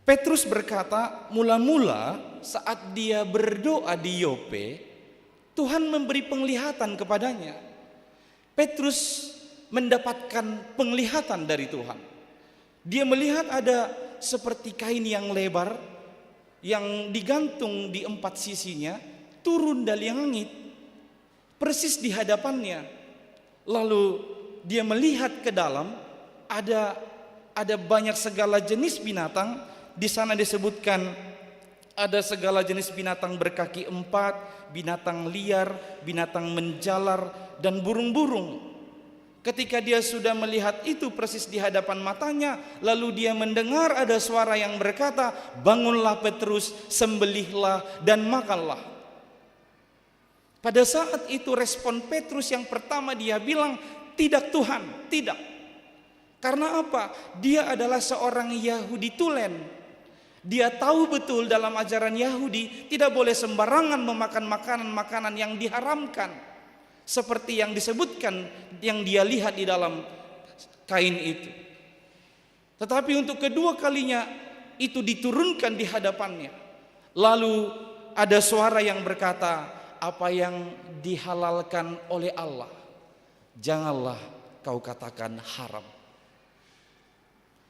Petrus berkata, mula-mula saat dia berdoa di Yope, Tuhan memberi penglihatan kepadanya. Petrus mendapatkan penglihatan dari Tuhan. Dia melihat ada seperti kain yang lebar yang digantung di 4 sisinya, turun dari langit, persis di hadapannya. Lalu dia melihat ke dalam, ada banyak segala jenis binatang. Di sana disebutkan ada segala jenis binatang berkaki 4, binatang liar, binatang menjalar, dan burung-burung. Ketika dia sudah melihat itu persis di hadapan matanya, lalu dia mendengar ada suara yang berkata, bangunlah Petrus, sembelihlah dan makanlah. Pada saat itu respon Petrus yang pertama dia bilang, tidak Tuhan, tidak. Karena apa? Dia adalah seorang Yahudi tulen. Dia tahu betul dalam ajaran Yahudi tidak boleh sembarangan memakan makanan-makanan yang diharamkan. Seperti yang disebutkan yang dia lihat di dalam kain itu. Tetapi untuk kedua kalinya itu diturunkan di hadapannya. Lalu ada suara yang berkata, apa yang dihalalkan oleh Allah, janganlah kau katakan haram.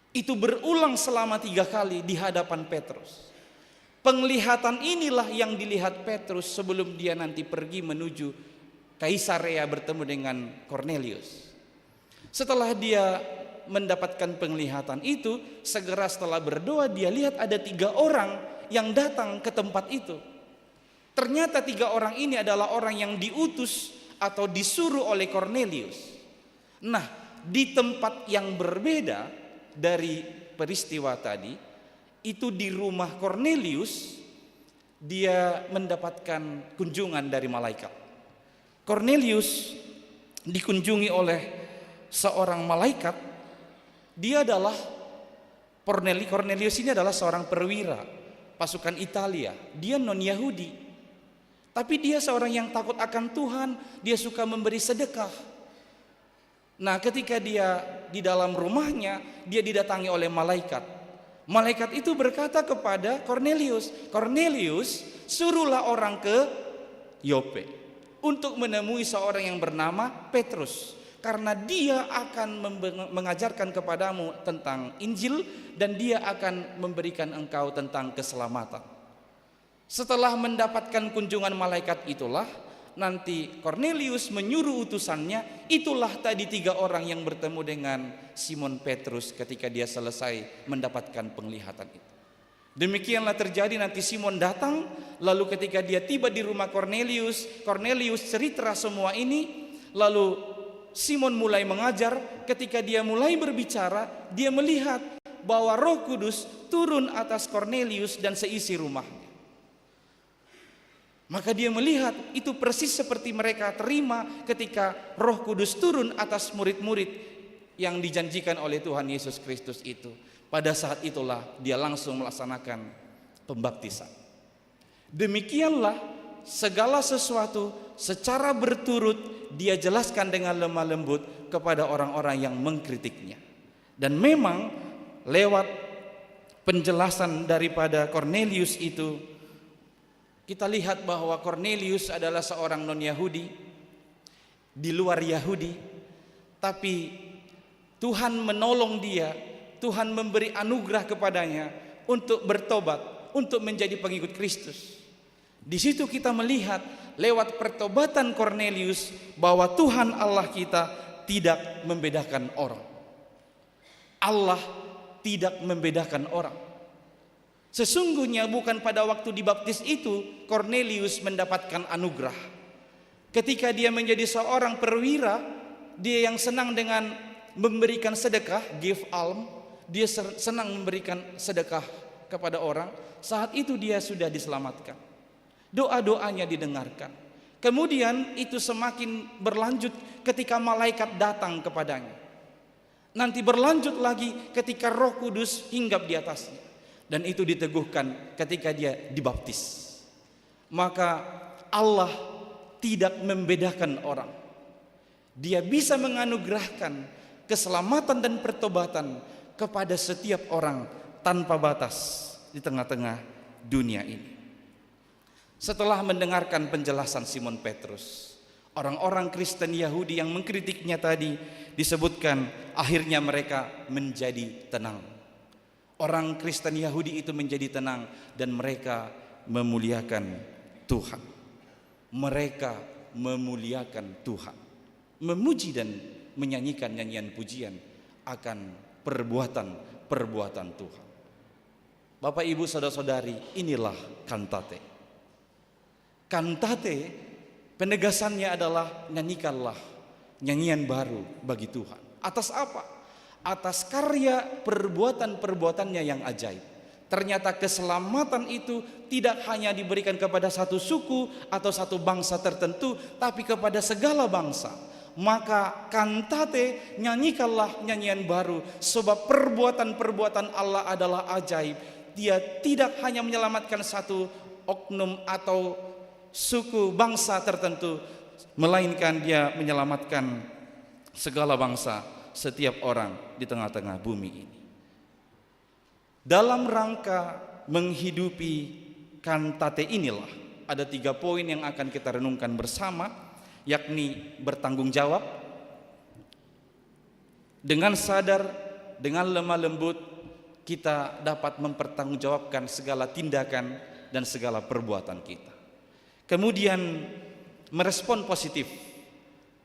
Itu berulang selama 3 kali di hadapan Petrus. Penglihatan inilah yang dilihat Petrus sebelum dia nanti pergi menuju Kaisarea bertemu dengan Kornelius. Setelah dia mendapatkan penglihatan itu, segera setelah berdoa dia lihat ada 3 orang yang datang ke tempat itu. Ternyata 3 orang ini adalah orang yang diutus atau disuruh oleh Kornelius. Nah, di tempat yang berbeda dari peristiwa tadi, itu di rumah Kornelius dia mendapatkan kunjungan dari malaikat. Kornelius dikunjungi oleh seorang malaikat. Dia adalah Kornelius ini adalah seorang perwira pasukan Italia. Dia non Yahudi, tapi dia seorang yang takut akan Tuhan. Dia suka memberi sedekah. Nah, ketika dia di dalam rumahnya, dia didatangi oleh malaikat. Malaikat itu berkata kepada Kornelius, "Kornelius, suruhlah orang ke Yope untuk menemui seorang yang bernama Petrus, karena dia akan mengajarkan kepadamu tentang Injil dan dia akan memberikan engkau tentang keselamatan." Setelah mendapatkan kunjungan malaikat itulah, nanti Kornelius menyuruh utusannya. Itulah tadi 3 orang yang bertemu dengan Simon Petrus ketika dia selesai mendapatkan penglihatan itu. Demikianlah terjadi, nanti Simon datang. Lalu ketika dia tiba di rumah Kornelius, Kornelius cerita semua ini. Lalu Simon mulai mengajar. Ketika dia mulai berbicara, dia melihat bahwa Roh Kudus turun atas Kornelius dan seisi rumahnya. Maka dia melihat itu persis seperti mereka terima ketika Roh Kudus turun atas murid-murid yang dijanjikan oleh Tuhan Yesus Kristus itu. Pada saat itulah dia langsung melaksanakan pembaptisan. Demikianlah segala sesuatu secara berturut dia jelaskan dengan lemah lembut kepada orang-orang yang mengkritiknya. Dan memang lewat penjelasan daripada Kornelius itu, kita lihat bahwa Kornelius adalah seorang non-Yahudi, di luar Yahudi, tapi Tuhan menolong dia, Tuhan memberi anugerah kepadanya untuk bertobat, untuk menjadi pengikut Kristus. Di situ kita melihat lewat pertobatan Kornelius bahwa Tuhan Allah kita tidak membedakan orang. Allah tidak membedakan orang. Sesungguhnya bukan pada waktu dibaptis itu Kornelius mendapatkan anugerah. Ketika dia menjadi seorang perwira, dia yang senang dengan memberikan sedekah, give alms, dia senang memberikan sedekah kepada orang. Saat itu dia sudah diselamatkan. Doa-doanya didengarkan. Kemudian itu semakin berlanjut ketika malaikat datang kepadanya. Nanti berlanjut lagi ketika Roh Kudus hinggap di atasnya. Dan itu diteguhkan ketika dia dibaptis. Maka Allah tidak membedakan orang. Dia bisa menganugerahkan keselamatan dan pertobatan kepada setiap orang tanpa batas di tengah-tengah dunia ini. Setelah mendengarkan penjelasan Simon Petrus, orang-orang Kristen Yahudi yang mengkritiknya tadi disebutkan akhirnya mereka menjadi tenang. Orang Kristen Yahudi itu menjadi tenang dan mereka memuliakan Tuhan. Mereka memuliakan Tuhan, memuji dan menyanyikan nyanyian pujian akan perbuatan-perbuatan Tuhan. Bapak, Ibu, saudara-saudari, inilah kantate. Kantate penegasannya adalah nyanyikanlah nyanyian baru bagi Tuhan. Atas apa? Atas karya perbuatan-perbuatannya yang ajaib. Ternyata keselamatan itu tidak hanya diberikan kepada satu suku atau satu bangsa tertentu, tapi kepada segala bangsa. Maka kantate, nyanyikanlah nyanyian baru, sebab perbuatan-perbuatan Allah adalah ajaib. Dia tidak hanya menyelamatkan satu oknum atau suku bangsa tertentu, melainkan dia menyelamatkan segala bangsa, setiap orang di tengah-tengah bumi ini. Dalam rangka menghidupi kantate inilah ada 3 poin yang akan kita renungkan bersama, yakni bertanggung jawab, Dengan sadar, dengan lemah lembut, kita dapat mempertanggungjawabkan segala tindakan dan segala perbuatan kita. Kemudian merespon positif.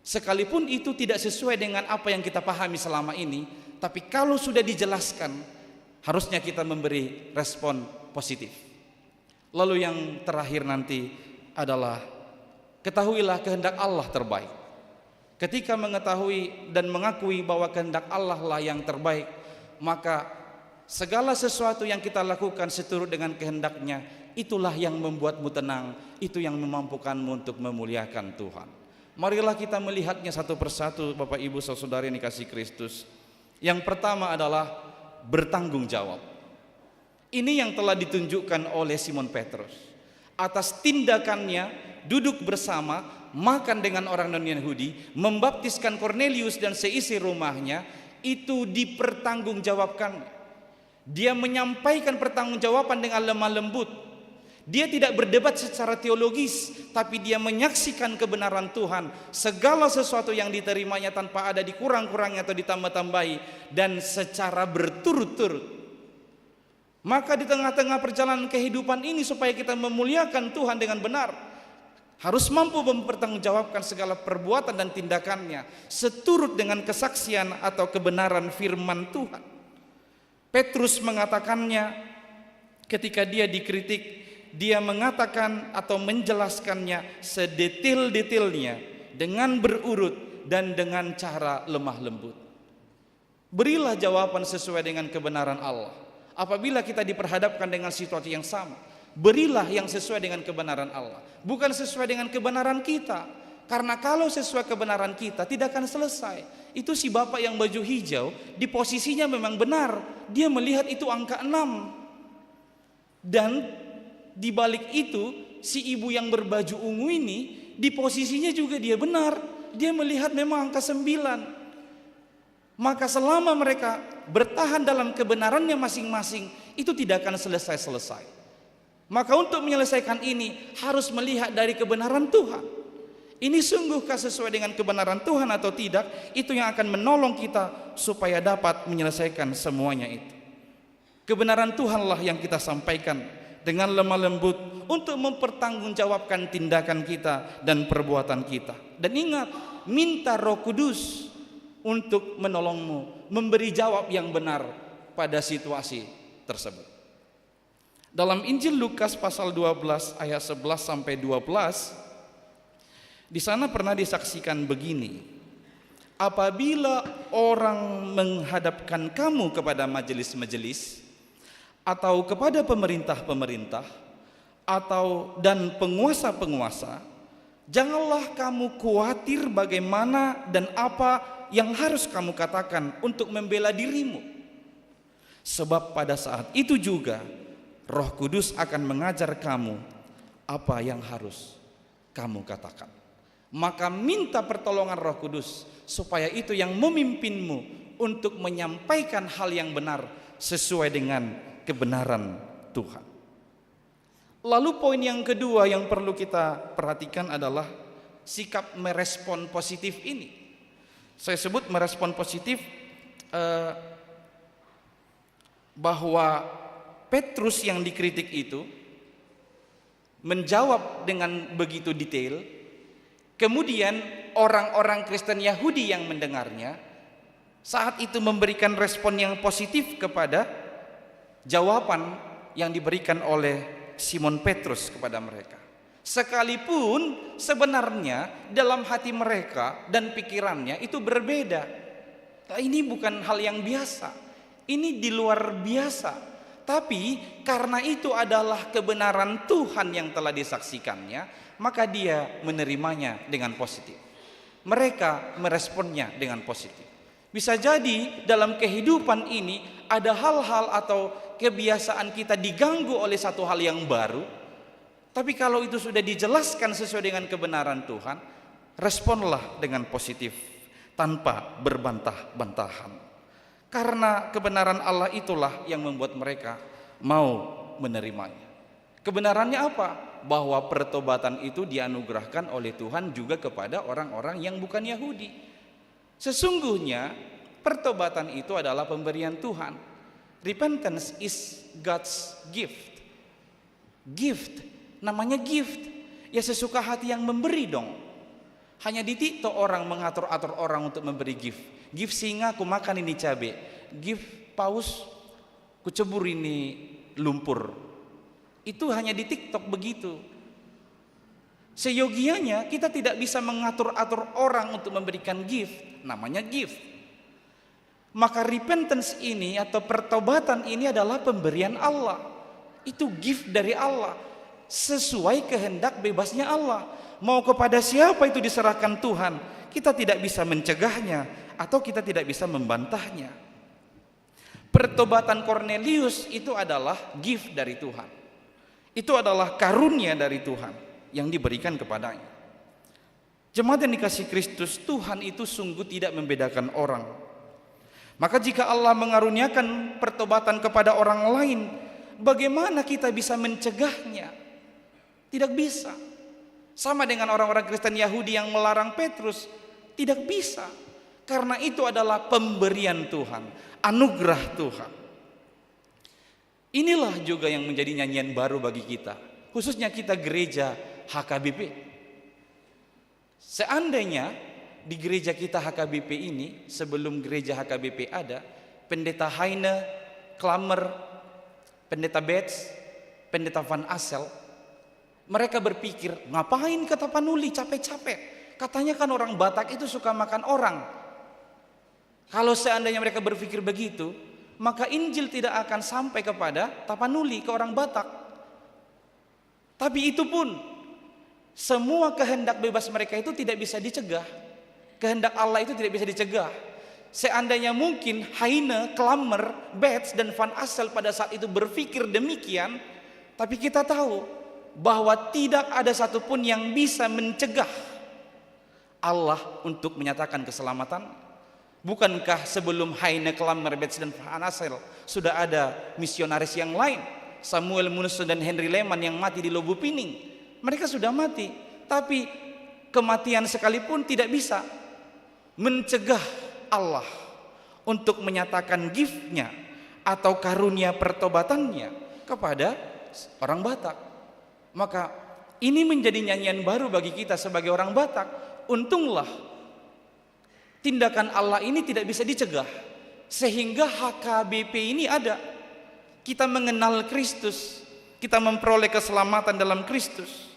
Sekalipun itu tidak sesuai dengan apa yang kita pahami selama ini, tapi kalau sudah dijelaskan, harusnya kita memberi respon positif. Lalu yang terakhir nanti adalah ketahuilah kehendak Allah terbaik. Ketika mengetahui dan mengakui bahwa kehendak Allah lah yang terbaik, maka segala sesuatu yang kita lakukan seturut dengan kehendaknya, itulah yang membuatmu tenang, itu yang memampukanmu untuk memuliakan Tuhan. Marilah kita melihatnya satu persatu, Bapak Ibu Saudara yang dikasihi Kristus. Yang pertama adalah bertanggung jawab. Ini yang telah ditunjukkan oleh Simon Petrus. Atas tindakannya duduk bersama, makan dengan orang non-Yahudi, membaptiskan Kornelius dan seisi rumahnya, itu dipertanggungjawabkan. Dia menyampaikan pertanggungjawaban dengan lemah lembut. Dia tidak berdebat secara teologis, tapi dia menyaksikan kebenaran Tuhan. Segala sesuatu yang diterimanya tanpa ada dikurang-kurangi atau ditambah-tambahi, dan secara berturut-turut. Maka di tengah-tengah perjalanan kehidupan ini, supaya kita memuliakan Tuhan dengan benar, harus mampu mempertanggungjawabkan segala perbuatan dan tindakannya seturut dengan kesaksian atau kebenaran firman Tuhan. Petrus mengatakannya ketika dia dikritik, dia mengatakan atau menjelaskannya sedetail-detailnya dengan berurut dan dengan cara lemah lembut. Berilah jawaban sesuai dengan kebenaran Allah. Apabila kita diperhadapkan dengan situasi yang sama, berilah yang sesuai dengan kebenaran Allah, bukan sesuai dengan kebenaran kita. Karena kalau sesuai kebenaran kita, tidak akan selesai. Itu si bapak yang baju hijau, di posisinya memang benar. Dia melihat itu angka 6. Dan di balik itu, si ibu yang berbaju ungu ini, di posisinya juga dia benar. Dia melihat memang angka 9. Maka selama mereka bertahan dalam kebenarannya masing-masing, itu tidak akan selesai-selesai. Maka untuk menyelesaikan ini harus melihat dari kebenaran Tuhan. Ini sungguhkah sesuai dengan kebenaran Tuhan atau tidak? Itu yang akan menolong kita supaya dapat menyelesaikan semuanya itu. Kebenaran Tuhanlah yang kita sampaikan dengan lemah lembut untuk mempertanggungjawabkan tindakan kita dan perbuatan kita. Dan ingat, minta Roh Kudus untuk menolongmu, memberi jawab yang benar pada situasi tersebut. Dalam Injil Lukas pasal 12 ayat 11 sampai 12, di sana pernah disaksikan begini. Apabila orang menghadapkan kamu kepada majelis-majelis atau kepada pemerintah-pemerintah atau dan penguasa-penguasa, janganlah kamu khawatir bagaimana dan apa yang harus kamu katakan untuk membela dirimu. Sebab pada saat itu juga Roh Kudus akan mengajar kamu apa yang harus kamu katakan. Maka minta pertolongan Roh Kudus supaya itu yang memimpinmu untuk menyampaikan hal yang benar sesuai dengan kebenaran Tuhan. Lalu poin yang kedua yang perlu kita perhatikan adalah sikap merespon positif ini. Saya sebut merespon positif bahwa Petrus yang dikritik itu menjawab dengan begitu detail. Kemudian orang-orang Kristen Yahudi yang mendengarnya saat itu memberikan respon yang positif kepada jawaban yang diberikan oleh Simon Petrus kepada mereka. Sekalipun sebenarnya dalam hati mereka dan pikirannya itu berbeda. Nah, ini bukan hal yang biasa. Ini di luar biasa. Tapi karena itu adalah kebenaran Tuhan yang telah disaksikannya, maka dia menerimanya dengan positif. Mereka meresponnya dengan positif. Bisa jadi dalam kehidupan ini ada hal-hal atau kebiasaan kita diganggu oleh satu hal yang baru. Tapi kalau itu sudah dijelaskan sesuai dengan kebenaran Tuhan, responlah dengan positif tanpa berbantah-bantahan. Karena kebenaran Allah itulah yang membuat mereka mau menerimanya. Kebenarannya apa? Bahwa pertobatan itu dianugerahkan oleh Tuhan juga kepada orang-orang yang bukan Yahudi. Sesungguhnya Pertobatan itu adalah pemberian Tuhan. Repentance is God's gift. Gift, namanya gift. Ya sesuka hati yang memberi dong. Hanya di TikTok orang mengatur-atur orang untuk memberi gift. Gift singa, ku makan ini cabai. Gift paus, ku cebur ini lumpur. Itu hanya di TikTok begitu. Seyogianya kita tidak bisa mengatur-atur orang untuk memberikan gift. Namanya gift. Maka repentance ini atau pertobatan ini adalah pemberian Allah. Itu gift dari Allah, sesuai kehendak bebasnya Allah. Mau kepada siapa itu diserahkan Tuhan. Kita tidak bisa mencegahnya atau kita tidak bisa membantahnya. Pertobatan Cornelius itu adalah gift dari Tuhan. Itu adalah karunia dari Tuhan yang diberikan kepadanya. Jemaat yang dikasihi Kristus, Tuhan itu sungguh tidak membedakan orang. Maka jika Allah mengaruniakan pertobatan kepada orang lain, bagaimana kita bisa mencegahnya? Tidak bisa. Sama dengan orang-orang Kristen Yahudi yang melarang Petrus, tidak bisa. Karena itu adalah pemberian Tuhan, anugerah Tuhan. Inilah juga yang menjadi nyanyian baru bagi kita, khususnya kita gereja HKBP. Seandainya di gereja kita HKBP ini, sebelum gereja HKBP ada, pendeta Heine, Klammer, pendeta Betts, pendeta Van Assel, mereka berpikir, ngapain ke Tapanuli capek-capek? Katanya kan orang Batak itu suka makan orang. Kalau seandainya mereka berpikir begitu, maka Injil tidak akan sampai kepada Tapanuli, ke orang Batak. Tapi itu pun, semua kehendak bebas mereka itu tidak bisa dicegah. Kehendak Allah itu tidak bisa dicegah. Seandainya mungkin Heine, Klammer, Betts, dan Van Assel pada saat itu berpikir demikian, tapi kita tahu bahwa tidak ada satupun yang bisa mencegah Allah untuk menyatakan keselamatan. Bukankah sebelum Heine, Klammer, Betts, dan Van Assel sudah ada misionaris yang lain, Samuel Munson dan Henry Lehman yang mati di Lobu Pining? Mereka sudah mati, tapi kematian sekalipun tidak bisa mencegah Allah untuk menyatakan gift-nya atau karunia pertobatannya kepada orang Batak. Maka ini menjadi nyanyian baru bagi kita sebagai orang Batak. Untunglah tindakan Allah ini tidak bisa dicegah, sehingga HKBP ini ada. Kita mengenal Kristus, kita memperoleh keselamatan dalam Kristus.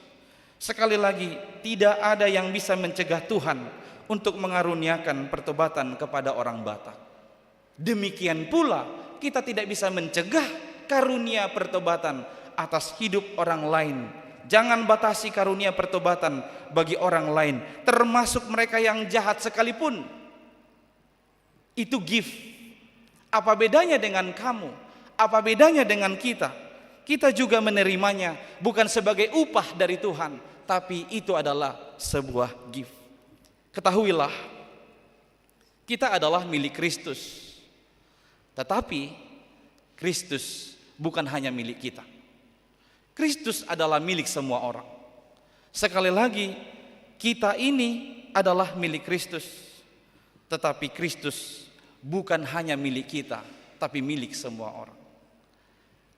Sekali lagi, tidak ada yang bisa mencegah Tuhan untuk mengaruniakan pertobatan kepada orang Batak. Demikian pula kita tidak bisa mencegah karunia pertobatan atas hidup orang lain. Jangan batasi karunia pertobatan bagi orang lain, termasuk mereka yang jahat sekalipun. Itu gift. Apa bedanya dengan kamu? Apa bedanya dengan kita? Kita juga menerimanya bukan sebagai upah dari Tuhan, tapi itu adalah sebuah gift. Ketahuilah, kita adalah milik Kristus. Tetapi Kristus bukan hanya milik kita. Kristus adalah milik semua orang. Sekali lagi, kita ini adalah milik Kristus. Tetapi Kristus bukan hanya milik kita, tapi milik semua orang.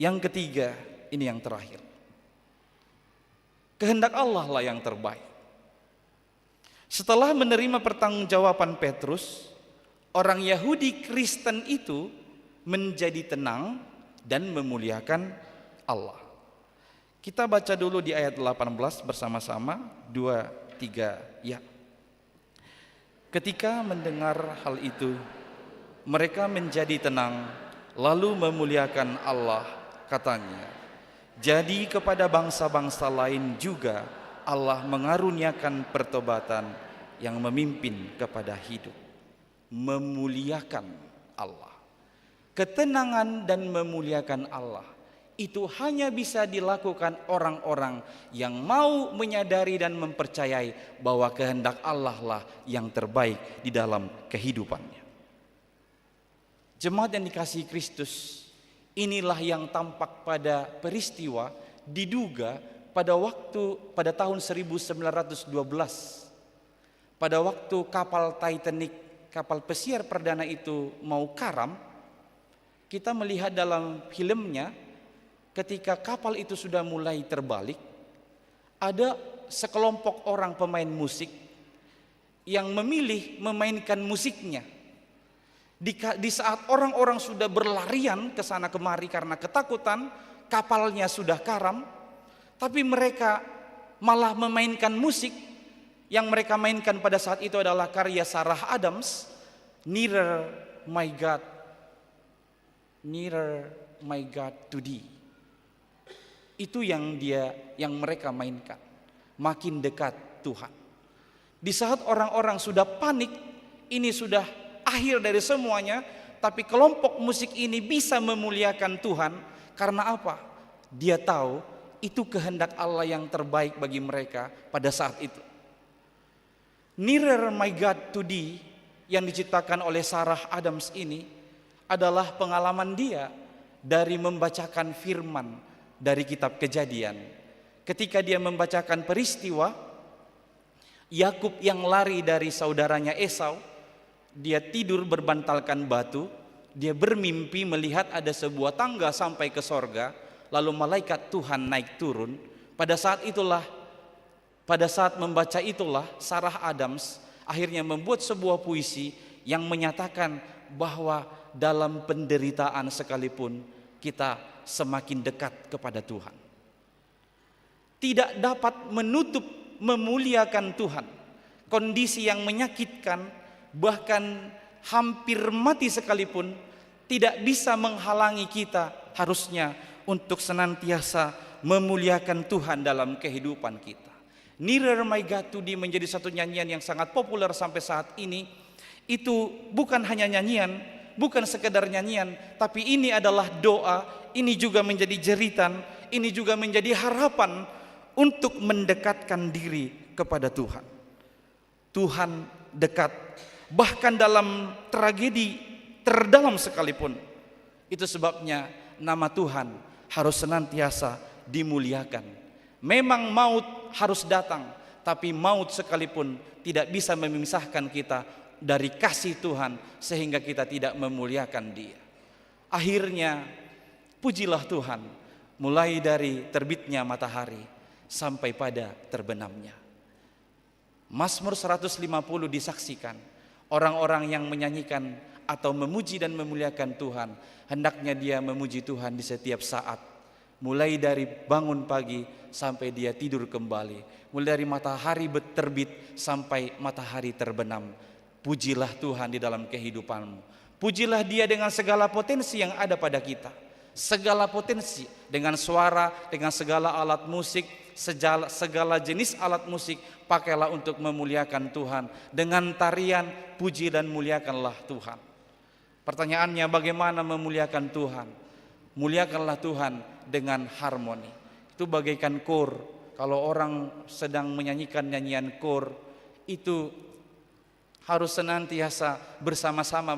Yang ketiga, ini yang terakhir. Kehendak Allah lah yang terbaik. Setelah menerima pertanggungjawaban Petrus, orang Yahudi Kristen itu menjadi tenang dan memuliakan Allah. Kita baca dulu di ayat 18 bersama-sama, 2, 3, ya. Ketika mendengar hal itu, mereka menjadi tenang, lalu memuliakan Allah, katanya. Jadi kepada bangsa-bangsa lain juga Allah mengaruniakan pertobatan yang memimpin kepada hidup. Memuliakan Allah. Ketenangan dan memuliakan Allah itu hanya bisa dilakukan orang-orang yang mau menyadari dan mempercayai bahwa kehendak Allah lah yang terbaik di dalam kehidupannya. Jemaat yang dikasihi Kristus, inilah yang tampak pada peristiwa diduga pada tahun 1912, pada waktu kapal Titanic kapal pesiar perdana itu mau karam, kita melihat dalam filmnya ketika kapal itu sudah mulai terbalik, ada sekelompok orang pemain musik yang memilih memainkan musiknya. Di saat orang-orang sudah berlarian ke sana kemari karena ketakutan, kapalnya sudah karam, tapi mereka malah memainkan musik. Yang mereka mainkan pada saat itu adalah karya Sarah Adams, Nearer My God, Nearer My God to Thee. Itu yang mereka mainkan, makin dekat Tuhan. Di saat orang-orang sudah panik, ini sudah akhir dari semuanya, tapi kelompok musik ini bisa memuliakan Tuhan. Karena apa? Dia tahu itu kehendak Allah yang terbaik bagi mereka pada saat itu. Nearer My God to Thee yang diciptakan oleh Sarah Adams ini adalah pengalaman dia dari membacakan firman dari kitab Kejadian. Ketika dia membacakan peristiwa Yakub yang lari dari saudaranya Esau, dia tidur berbantalkan batu, dia bermimpi melihat ada sebuah tangga sampai ke sorga, lalu malaikat Tuhan naik turun. Pada saat membaca itulah Sarah Adams akhirnya membuat sebuah puisi yang menyatakan bahwa dalam penderitaan sekalipun kita semakin dekat kepada Tuhan. Tidak dapat menutup memuliakan Tuhan. Kondisi yang menyakitkan, bahkan hampir mati sekalipun, tidak bisa menghalangi kita harusnya untuk senantiasa memuliakan Tuhan dalam kehidupan kita. Nearer My God to Thee menjadi satu nyanyian yang sangat populer sampai saat ini. Itu bukan hanya nyanyian, bukan sekedar nyanyian, tapi ini adalah doa, ini juga menjadi jeritan, ini juga menjadi harapan untuk mendekatkan diri kepada Tuhan. Tuhan dekat, bahkan dalam tragedi terdalam sekalipun. Itu sebabnya nama Tuhan harus senantiasa dimuliakan. Memang maut harus datang, tapi maut sekalipun tidak bisa memisahkan kita dari kasih Tuhan sehingga kita tidak memuliakan Dia. Akhirnya pujilah Tuhan mulai dari terbitnya matahari sampai pada terbenamnya. Mazmur 150 disaksikan orang-orang yang menyanyikan atau memuji dan memuliakan Tuhan, hendaknya dia memuji Tuhan di setiap saat, mulai dari bangun pagi sampai dia tidur kembali, mulai dari matahari terbit sampai matahari terbenam. Pujilah Tuhan di dalam kehidupanmu. Pujilah Dia dengan segala potensi yang ada pada kita, segala potensi, dengan suara, dengan segala alat musik, segala jenis alat musik, pakailah untuk memuliakan Tuhan. Dengan tarian, puji dan muliakanlah Tuhan. Pertanyaannya, bagaimana memuliakan Tuhan? Muliakanlah Tuhan dengan harmoni. Itu bagaikan kor. Kalau orang sedang menyanyikan nyanyian kor, itu harus senantiasa bersama-sama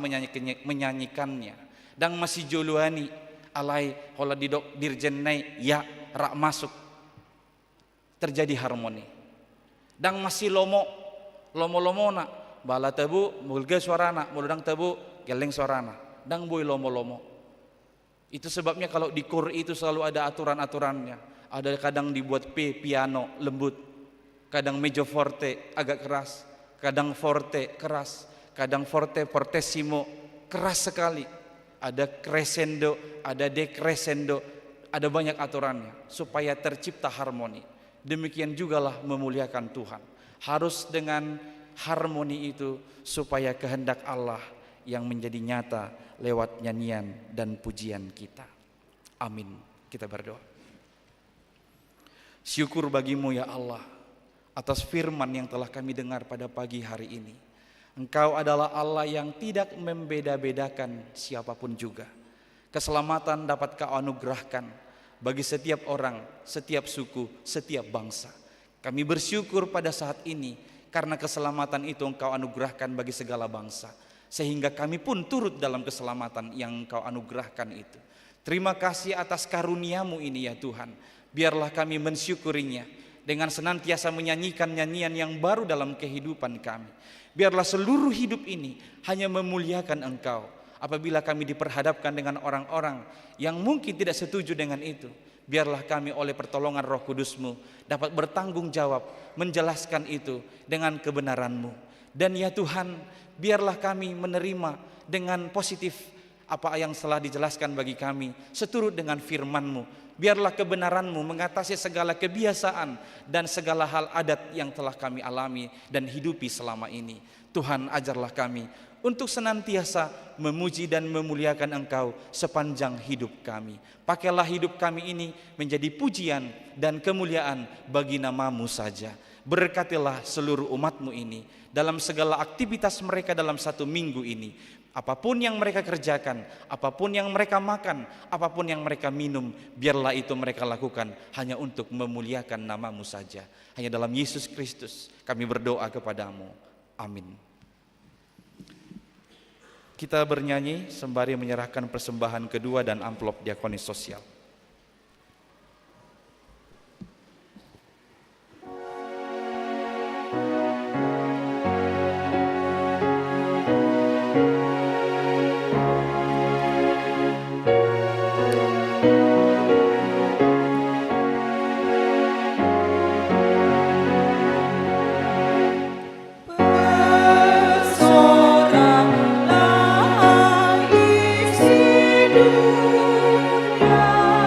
menyanyikannya. Dan masih joluani alai hola didok dirjennai ya rak masuk, terjadi harmoni. Dan masih lomo-lomona bala tebu mulga suarana, muludang tebu geleng suarana, dan boy lomo-lomo. Itu sebabnya kalau di kor itu selalu ada aturan-aturannya. Ada kadang dibuat piano lembut, kadang mezzo forte agak keras, kadang forte keras, kadang forte fortissimo keras sekali. Ada crescendo, ada decrescendo, ada banyak aturannya supaya tercipta harmoni. Demikian jugalah memuliakan Tuhan. Harus dengan harmoni itu supaya kehendak Allah yang menjadi nyata lewat nyanyian dan pujian kita. Amin. Kita berdoa. Syukur bagimu ya Allah atas firman yang telah kami dengar pada pagi hari ini. Engkau adalah Allah yang tidak membeda-bedakan siapapun juga. Keselamatan dapat Kau anugerahkan bagi setiap orang, setiap suku, setiap bangsa. Kami bersyukur pada saat ini karena keselamatan itu Engkau anugerahkan bagi segala bangsa. Sehingga kami pun turut dalam keselamatan yang Engkau anugerahkan itu. Terima kasih atas karunia-Mu ini ya Tuhan. Biarlah kami mensyukurinya dengan senantiasa menyanyikan nyanyian yang baru dalam kehidupan kami. Biarlah seluruh hidup ini hanya memuliakan Engkau. Apabila kami diperhadapkan dengan orang-orang yang mungkin tidak setuju dengan itu, biarlah kami oleh pertolongan Roh Kudus-Mu dapat bertanggung jawab menjelaskan itu dengan kebenaran-Mu. Dan ya Tuhan, biarlah kami menerima dengan positif apa yang telah dijelaskan bagi kami seturut dengan firman-Mu. Biarlah kebenaran-Mu mengatasi segala kebiasaan dan segala hal adat yang telah kami alami dan hidupi selama ini. Tuhan, ajarlah kami untuk senantiasa memuji dan memuliakan Engkau sepanjang hidup kami. Pakailah hidup kami ini menjadi pujian dan kemuliaan bagi nama-Mu saja. Berkatilah seluruh umat-Mu ini dalam segala aktivitas mereka dalam satu minggu ini. Apapun yang mereka kerjakan, apapun yang mereka makan, apapun yang mereka minum, biarlah itu mereka lakukan hanya untuk memuliakan nama-Mu saja. Hanya dalam Yesus Kristus kami berdoa kepadamu. Amin. Kita bernyanyi sembari menyerahkan persembahan kedua dan amplop diakonis sosial. Bersoraklah isi dunia.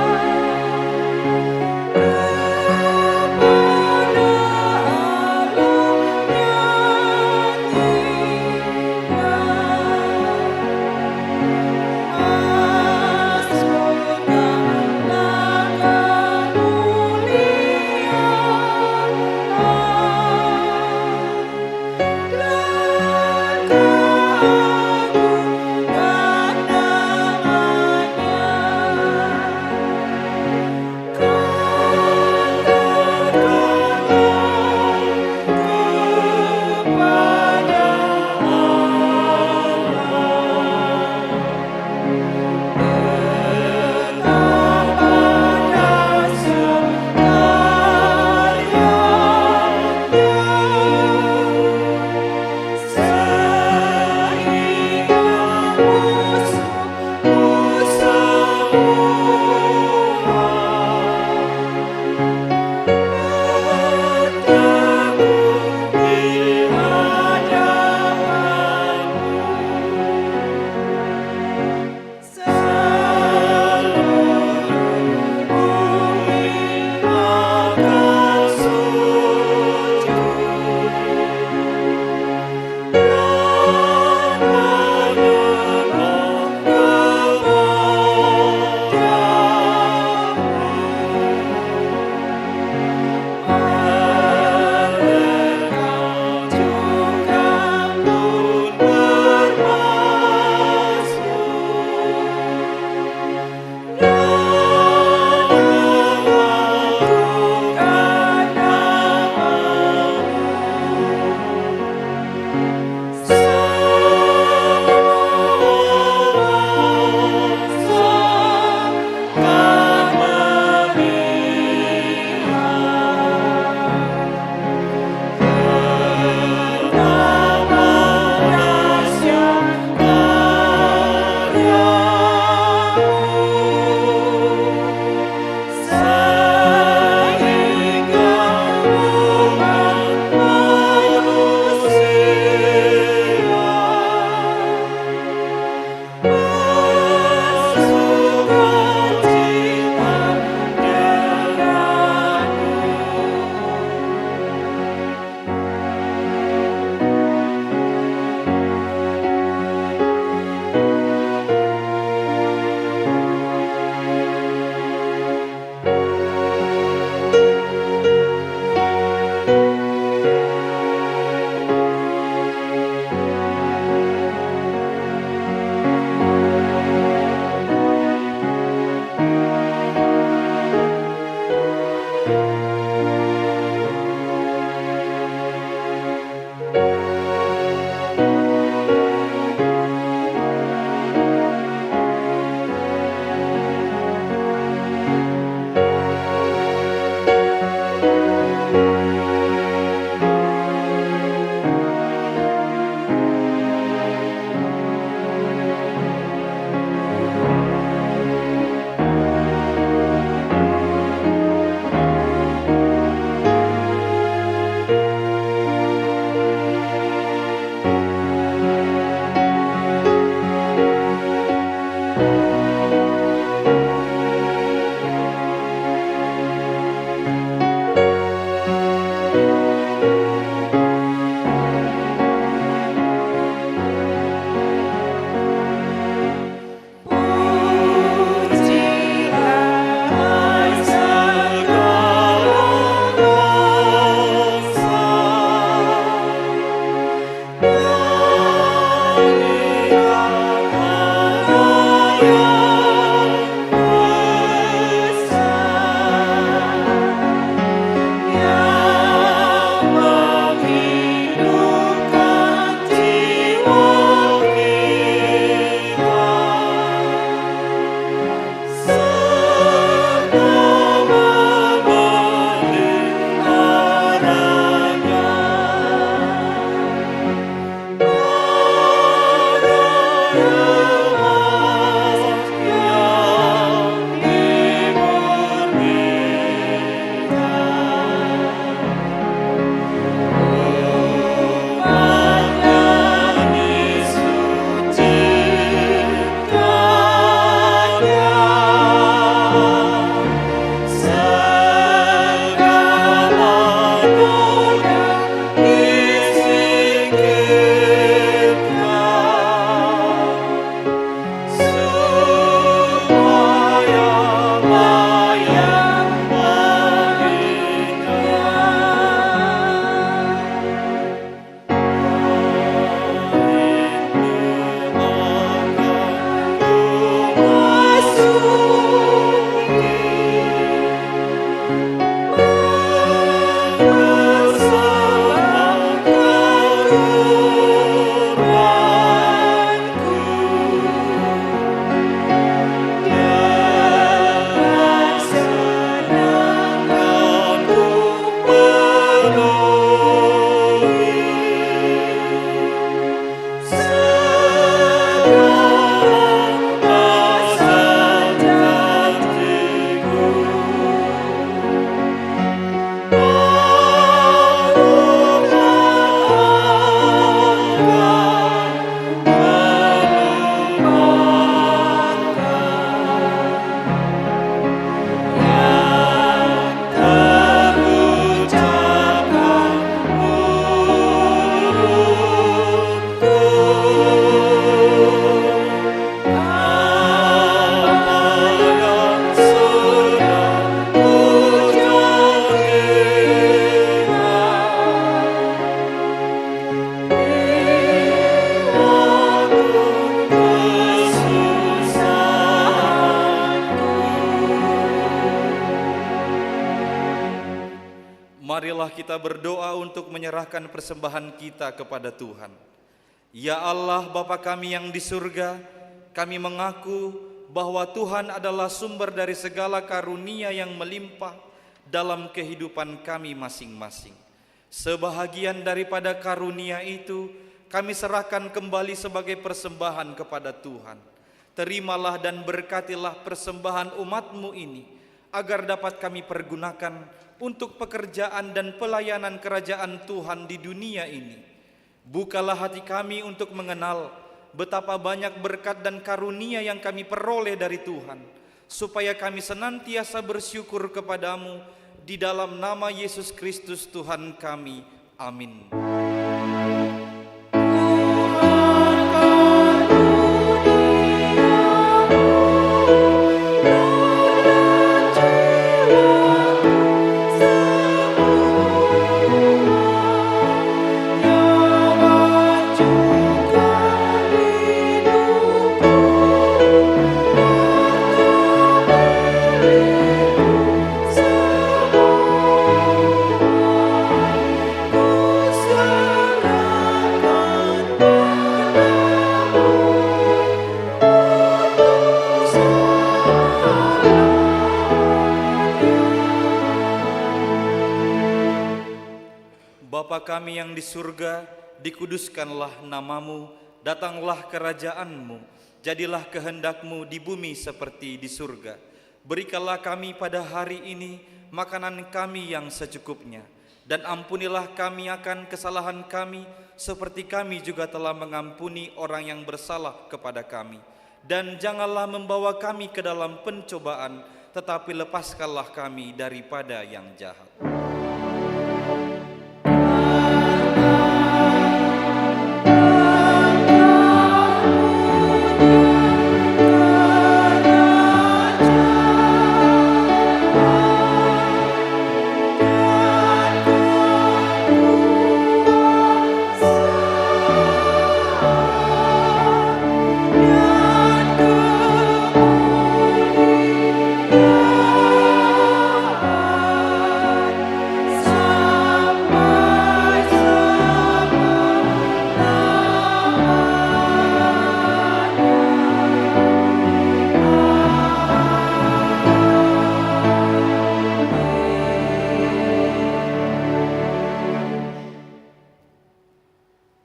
Marilah kita berdoa untuk menyerahkan persembahan kita kepada Tuhan. Ya Allah Bapa kami yang di surga, kami mengaku bahwa Tuhan adalah sumber dari segala karunia yang melimpah dalam kehidupan kami masing-masing. Sebahagian daripada karunia itu kami serahkan kembali sebagai persembahan kepada Tuhan. Terimalah dan berkatilah persembahan umat-Mu ini, agar dapat kami pergunakan untuk pekerjaan dan pelayanan kerajaan Tuhan di dunia ini. Bukalah hati kami untuk mengenal betapa banyak berkat dan karunia yang kami peroleh dari Tuhan, supaya kami senantiasa bersyukur kepadamu di dalam nama Yesus Kristus Tuhan kami. Amin. Bapa kami yang di surga, dikuduskanlah namamu, datanglah kerajaanmu, jadilah kehendak-Mu di bumi seperti di surga. Berikanlah kami pada hari ini makanan kami yang secukupnya, dan ampunilah kami akan kesalahan kami, seperti kami juga telah mengampuni orang yang bersalah kepada kami. Dan janganlah membawa kami ke dalam pencobaan, tetapi lepaskanlah kami daripada yang jahat.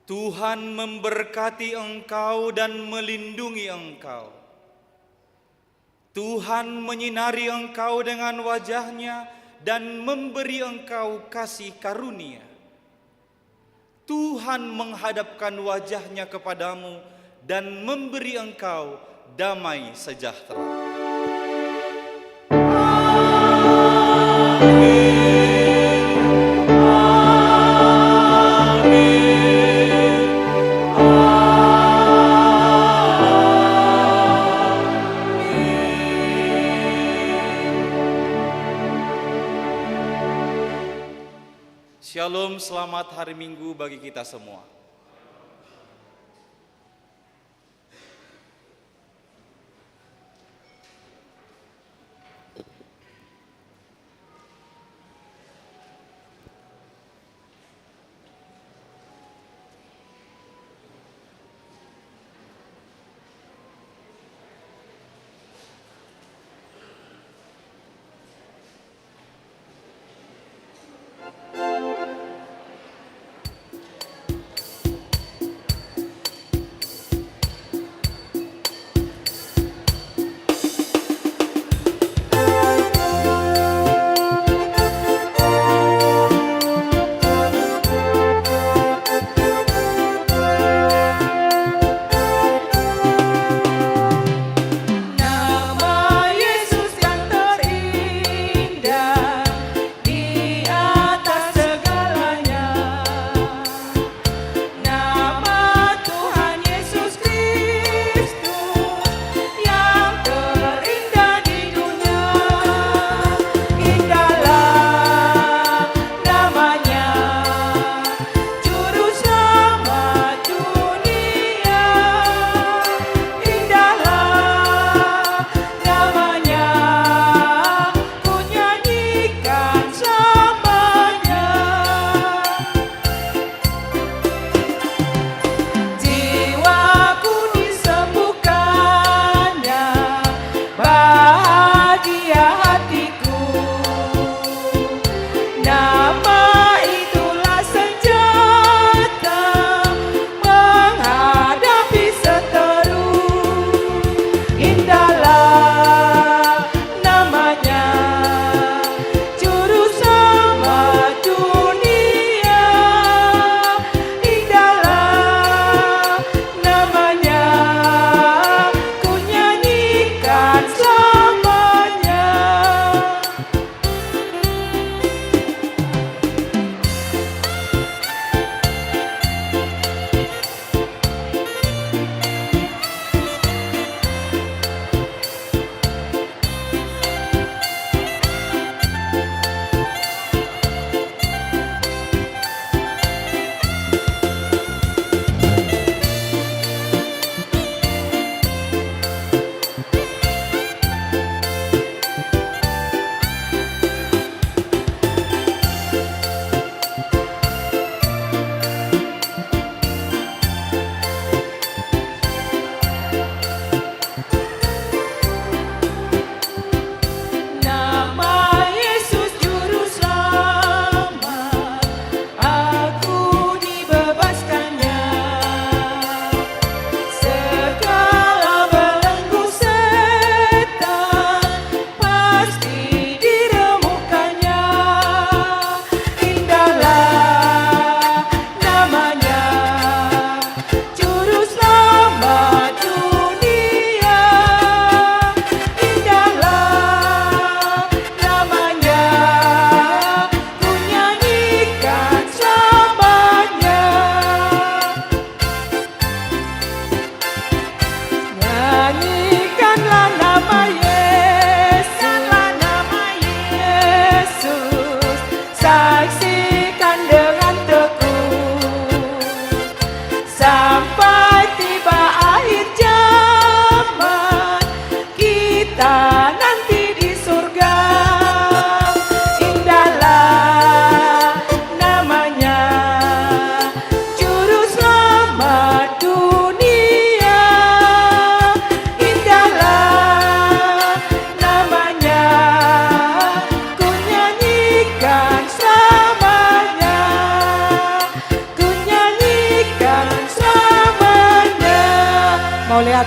Tuhan memberkati engkau dan melindungi engkau. Tuhan menyinari engkau dengan wajah-Nya dan memberi engkau kasih karunia. Tuhan menghadapkan wajah-Nya kepadamu dan memberi engkau damai sejahtera. Shalom, selamat hari Minggu bagi kita semua.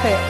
Ate.